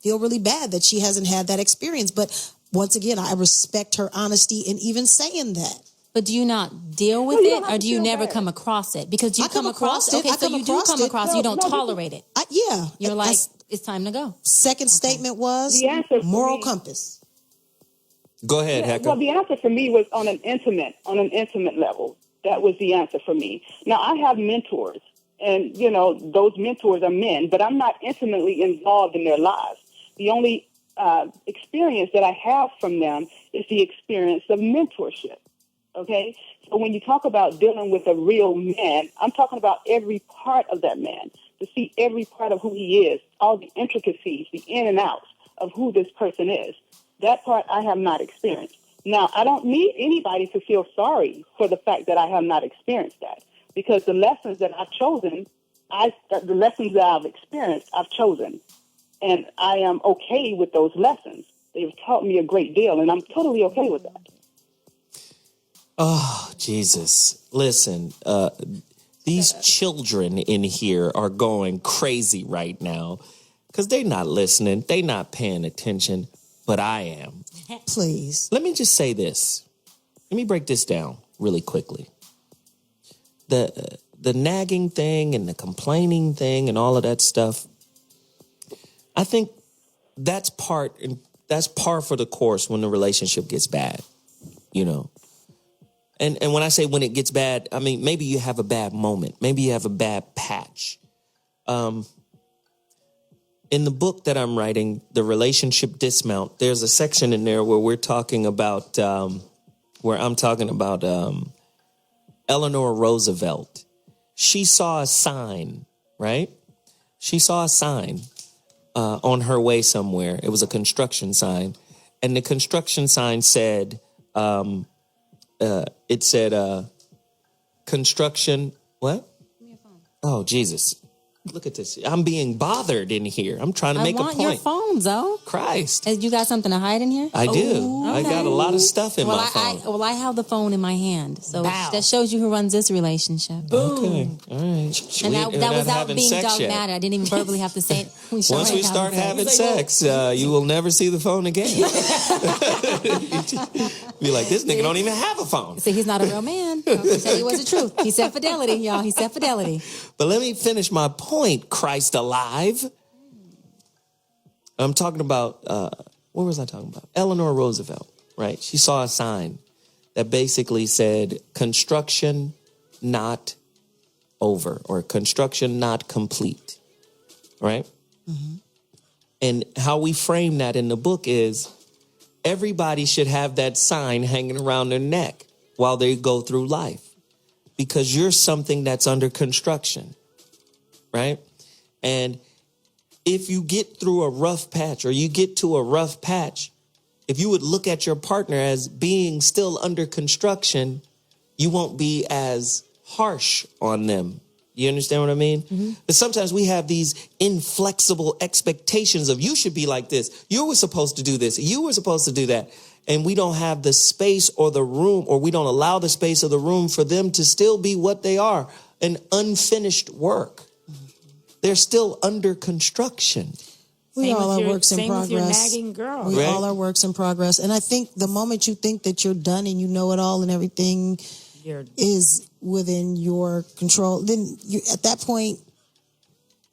feel really bad that she hasn't had that experience. But once again, I respect her honesty in even saying that. But do you not deal with it, or do you never come across it? Because you come across it. Okay, so you do come across it. You don't tolerate it. Yeah. You're like, it's time to go. Second statement was moral compass. Go ahead, Hecka. Well, the answer for me was on an intimate level. That was the answer for me. Now, I have mentors, and, those mentors are men, but I'm not intimately involved in their lives. The only experience that I have from them is the experience of mentorship. Okay? So when you talk about dealing with a real man, I'm talking about every part of that man, to see every part of who he is, all the intricacies, the in and outs of who this person is. That part I have not experienced. Now, I don't need anybody to feel sorry for the fact that I have not experienced that, because the lessons that I've chosen, the lessons that I've experienced, I've chosen. And I am okay with those lessons. They've taught me a great deal, and I'm totally okay with that. Oh, Jesus. Listen, these children in here are going crazy right now because they're not listening. They're not paying attention, but I am. Please. Let me just say this. Let me break this down really quickly. The nagging thing and the complaining thing and all of that stuff, I think that's par for the course when the relationship gets bad, And when I say when it gets bad, I mean, maybe you have a bad moment. Maybe you have a bad patch. In the book that I'm writing, The Relationship Dismount, there's a section in there where we're talking about, where I'm talking about Eleanor Roosevelt. She saw a sign, right? She saw a sign on her way somewhere. It was a construction sign. And the construction sign said... it said, construction, what? Oh, Jesus. Look at this. I'm being bothered in here. I'm trying to make a point. I want your phone, Zoe. Christ. You got something to hide in here? I do. Okay. I got a lot of stuff in my phone. I have the phone in my hand. So that shows you who runs this relationship. Boom. Okay. All right. And that was out being dogmatic. I didn't even verbally have to say it. Once we start having sex, you will never see the phone again. Be like, this nigga don't even have a phone. See, he's not a real man. I'll tell you what's the truth. He said fidelity, y'all. He said fidelity. But let me finish my point, Christ alive. I'm talking about, what was I talking about? Eleanor Roosevelt, right? She saw a sign that basically said, construction not over, or construction not complete, right? Mm-hmm. And how we frame that in the book is everybody should have that sign hanging around their neck while they go through life, because you're something that's under construction, right? And if you get through a rough patch, or you get to a rough patch, if you would look at your partner as being still under construction, you won't be as harsh on them. You understand what I mean? Mm-hmm. But sometimes we have these inflexible expectations of, you should be like this. You were supposed to do this. You were supposed to do that. And we don't have the space or the room, or we don't allow the space or the room for them to still be what they are, an unfinished work. They're still under construction. We all are works in progress. Same with your nagging girl. We all are works in progress. And I think the moment you think that you're done and you know it all and everything is within your control, then at that point,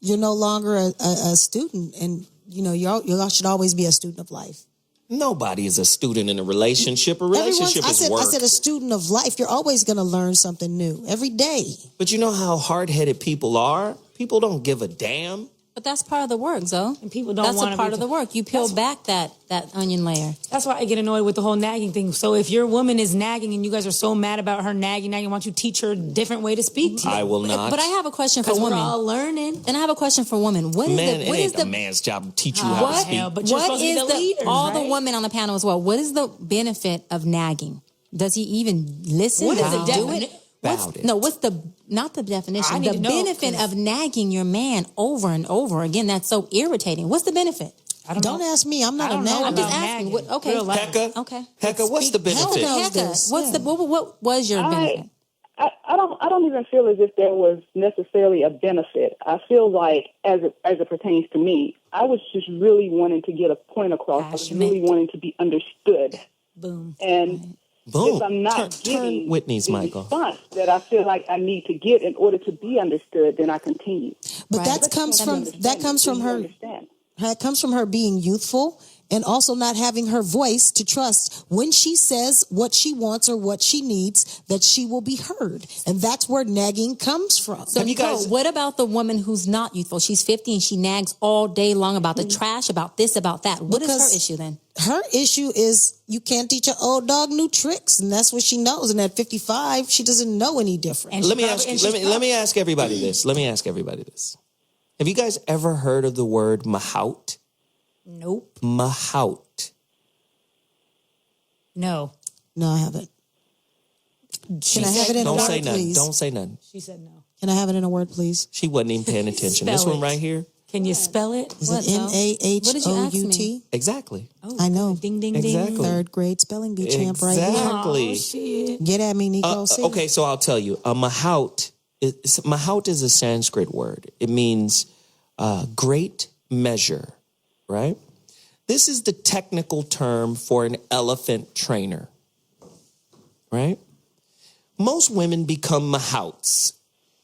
you're no longer a student. And, you should always be a student of life. Nobody is a student in a relationship. A relationship is work. I said a student of life. You're always going to learn something new every day. But you know how hard-headed people are? People don't give a damn. But that's part of the work, Zoe. And people don't want to. That's a part of the work. You peel back that onion layer. That's why I get annoyed with the whole nagging thing. So if your woman is nagging and you guys are so mad about her nagging, why don't you teach her a different way to speak to you? I will not. But I have a question for women. We're all learning. And I have a question for women. What is the man's job to teach you how to speak. Hell, but you're supposed to be the leader, the women on the panel as well? What is the benefit of nagging? Does he even listen? What Does is he the do it? What's not the definition, the benefit of nagging your man over and over again? That's so irritating. What's the benefit? Don't ask me. I'm not a nagger. I'm just asking. Okay. Hecka, what's the benefit? What was your benefit? I don't even feel as if there was necessarily a benefit. I feel like as it pertains to me, I was just really wanting to get a point across. I was really wanting to be understood. Boom. And if I'm not getting Whitney's the mic off. response that I feel like I need to get in order to be understood, then I continue. But that comes from her being youthful and also not having her voice to trust when she says what she wants or what she needs, that she will be heard. And that's where nagging comes from. So, Neecole, what about the woman who's not youthful? She's 50 and she nags all day long about the trash, about this, about that. What is her issue then? Her issue is you can't teach an old dog new tricks, and that's what she knows. And at 55, she doesn't know any different. Let me ask everybody this. Have you guys ever heard of the word mahout? Nope. Mahout. No, I haven't. Can I have it in a word, please? Don't say nothing. She said no. Can I have it in a word, please? She wasn't even paying attention. This one right here. Can you spell it? Is it Mahout? Exactly. I know. Ding, ding, exactly. ding. Third grade spelling bee champ right here. Exactly. Oh, shit. Get at me, Neecole. Okay, so I'll tell you. Mahout is a Sanskrit word. It means great measure, right? This is the technical term for an elephant trainer, right? Most women become mahouts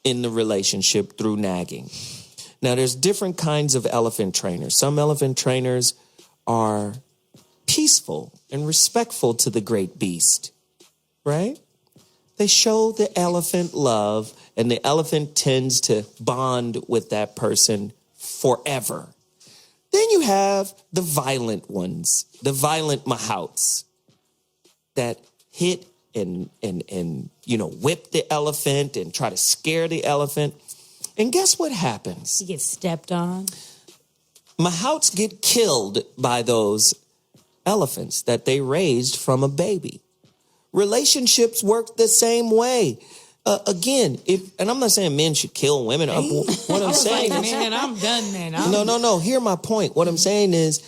in the relationship through nagging. Now, there's different kinds of elephant trainers. Some elephant trainers are peaceful and respectful to the great beast, right? They show the elephant love, and the elephant tends to bond with that person forever. Then you have the violent ones, the violent mahouts that hit and whip the elephant and try to scare the elephant. And guess what happens? He gets stepped on. Mahouts get killed by those elephants that they raised from a baby. Relationships work the same way. Again, and I'm not saying men should kill women. What I'm saying is, man, I'm done, man. No. Hear my point. What I'm saying is,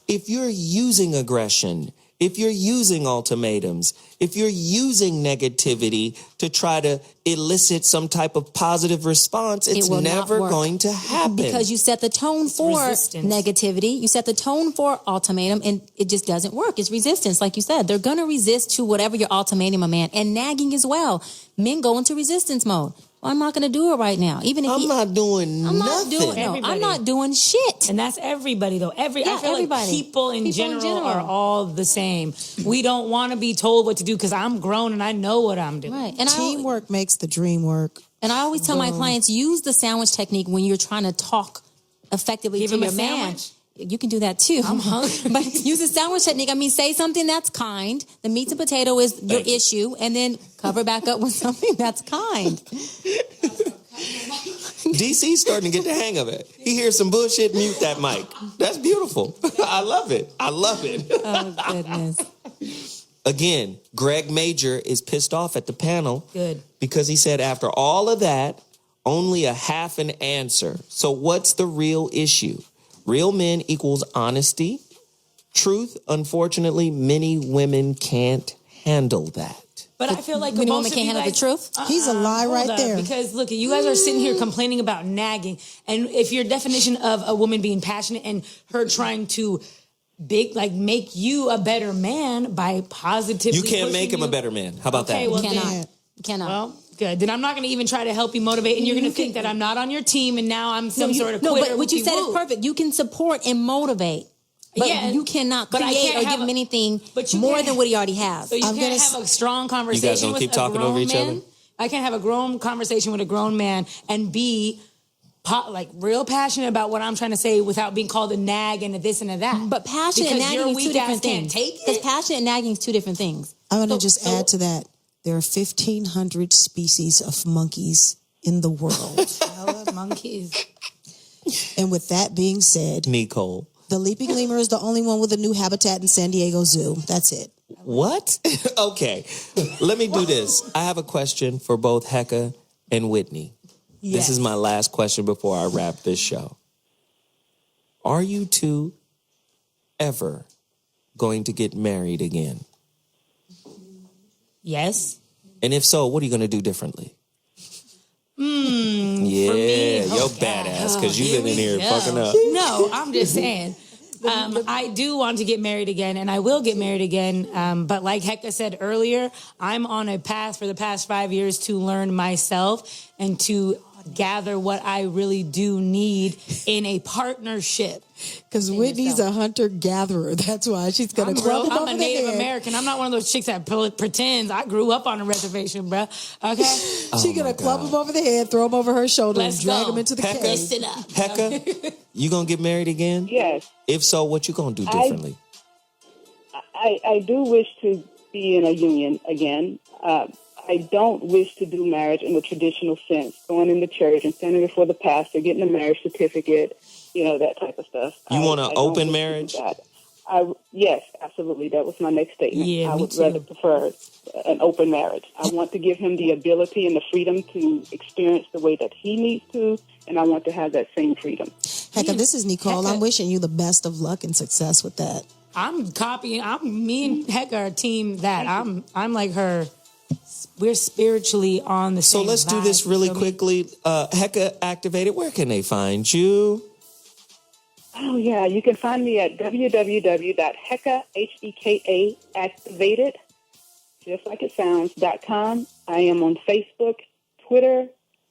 if you're using aggression, if you're using ultimatums, if you're using negativity to try to elicit some type of positive response, it's never going to happen. Because you set the tone for negativity, you set the tone for ultimatum, and it just doesn't work. It's resistance, like you said. They're going to resist to whatever your ultimatum, a man, and nagging as well. Men go into resistance mode. Well, I'm not going to do it right now. Even if I'm not doing nothing. I'm not doing shit. And that's everybody, though. I feel everybody. Like people in general are all the same. We don't want to be told what to do because I'm grown and I know what I'm doing. Right. And teamwork makes the dream work. And I always tell my clients, use the sandwich technique when you're trying to talk effectively to your man. You can do that too. I'm hungry. But use the sandwich technique. I mean, say something that's kind. The meat and potato is your issue, and then cover back up with something that's kind. DC's starting to get the hang of it. He hears some bullshit, mute that mic. That's beautiful. I love it. Oh, goodness. Again, Greg Major is pissed off at the panel. Good. Because he said after all of that, only a half an answer. So what's the real issue? Real men equals honesty. Truth, unfortunately, many women can't handle that. But I feel like many most women can't handle the truth. He's a lie right there. Because look, you guys are sitting here complaining about nagging, and if your definition of a woman being passionate and her trying to make you a better man by positively, you can't make him a better man. How about that? Well, cannot. Well, good. Then I'm not going to even try to help you motivate, and you're going to think that I'm not on your team, and now I'm some sort of quitter. No, but what you said is perfect. You can support and motivate. But Yeah, you cannot but I create can't or give him anything but you more can't- than what he already has. So you can't have a strong conversation gonna with keep a talking grown over each man. other? I can't have a grown conversation with a grown man and be like real passionate about what I'm trying to say without being called a nag and a this and a that. But passionate and because nagging your is weak two different ass can't things. take Because it. passionate and nagging is two different things. I'm going to just add to that. There are 1,500 species of monkeys in the world. Monkeys. And with that being said, Neecole. the leaping lemur is the only one with a new habitat in San Diego Zoo. That's it. What? Okay. Let me do this. I have a question for both Hecka and Whitney. This is my last question before I wrap this show. Are you two ever going to get married again? Yes. And if so, what are you going to do differently? Yeah, you're badass because you've been in here fucking up. No, I'm just saying. I do want to get married again, and I will get married again. But like Hecka said earlier, I'm on a path for the past 5 years to learn myself and to gather what I really do need in a partnership. Because Whitney's a hunter-gatherer. That's why she's going to club him I'm over a the Native head. American. I'm not one of those chicks that pretends. I grew up on a reservation, bruh. Okay? She's going to club him over the head, throw him over her shoulder, and drag him into the cave. Listen up. Hecka, you going to get married again? Yes. If so, what you going to do differently? I do wish to be in a union again. I don't wish to do marriage in the traditional sense, going into church and standing before the pastor, getting a marriage certificate, that type of stuff. You want an open marriage? Yes, absolutely. That was my next statement. Yeah, I me would too. rather prefer an open marriage. I want to give him the ability and the freedom to experience the way that he needs to, and I want to have that same freedom. Hecka, this is Neecole. I'm wishing you the best of luck and success with that. I'm copying. Me and Hecka are a team that I'm like her. We're spiritually on the same. So let's do this really quickly. Hecka Activated, where can they find you? Oh, yeah. You can find me at www.hecka, Heka, activated, just like it sounds, .com. I am on Facebook, Twitter,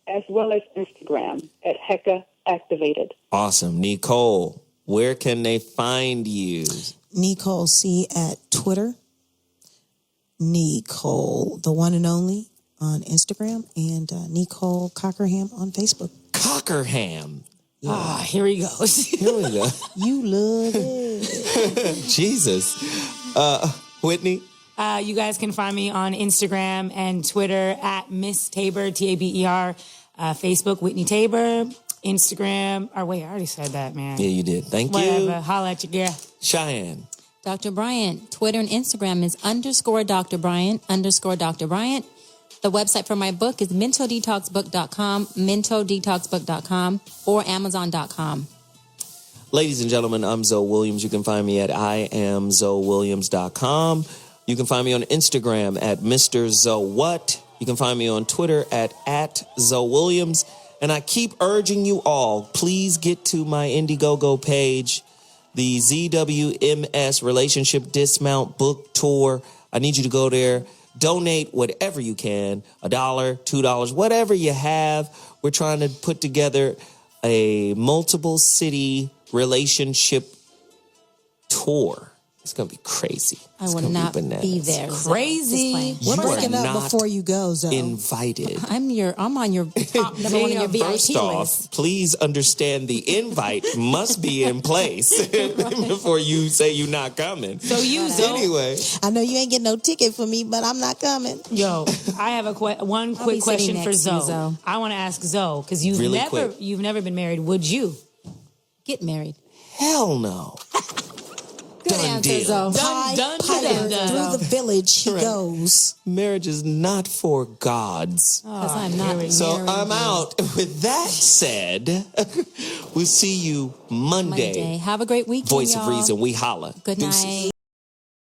as well as Instagram at Hecka Activated. Awesome. Neecole, where can they find you? Neecole C at Twitter. Neecole, the one and only, on Instagram, and Neecole Cockerham on Facebook. Cockerham. Ah, here he goes. Here we go. You love it. Jesus. Whitney? You guys can find me on Instagram and Twitter at Miss Tabor, Taber. Facebook, Whitney Tabor. Instagram. I already said that, man. Yeah, you did. Thank Whatever. you. Holla at your girl. Cheyenne. Dr. Bryant, Twitter and Instagram is _Dr. Bryant, _Dr. Bryant. The website for my book is mentaldetoxbook.com, mentaldetoxbook.com, or amazon.com. Ladies and gentlemen, I'm Zoe Williams. You can find me at IamZoeWilliams.com. You can find me on Instagram at Mr. Zoe What. You can find me on Twitter at Zoe Williams. And I keep urging you all, please get to my Indiegogo page, the ZWMS Relationship Dismount Book Tour. I need you to go there. Donate whatever you can, $1, $2, whatever you have. We're trying to put together a multiple city relationship tour. It's going to be crazy. I will not be there. Crazy. We're You breaking are up not before you go, Zoe. invited. I'm on your top number one in your VIP First list. off, please understand the invite must be in place before you say you're not coming. So you, Zoe. Anyway, I know you ain't getting no ticket for me, but I'm not coming. Yo, I have one quick be question sitting for next to you, Zoe. Zoe. I want to ask Zoe because you've Really quick. never been married. Would you? Get married. hell no. Good Done answer, deal. Zoe. Done. Through the village he goes. Marriage is not for gods. Because I'm not So married. I'm out. With that said, we'll see you Monday. Have a great weekend, Voice of y'all. Reason. We holla. Good Deuces. night.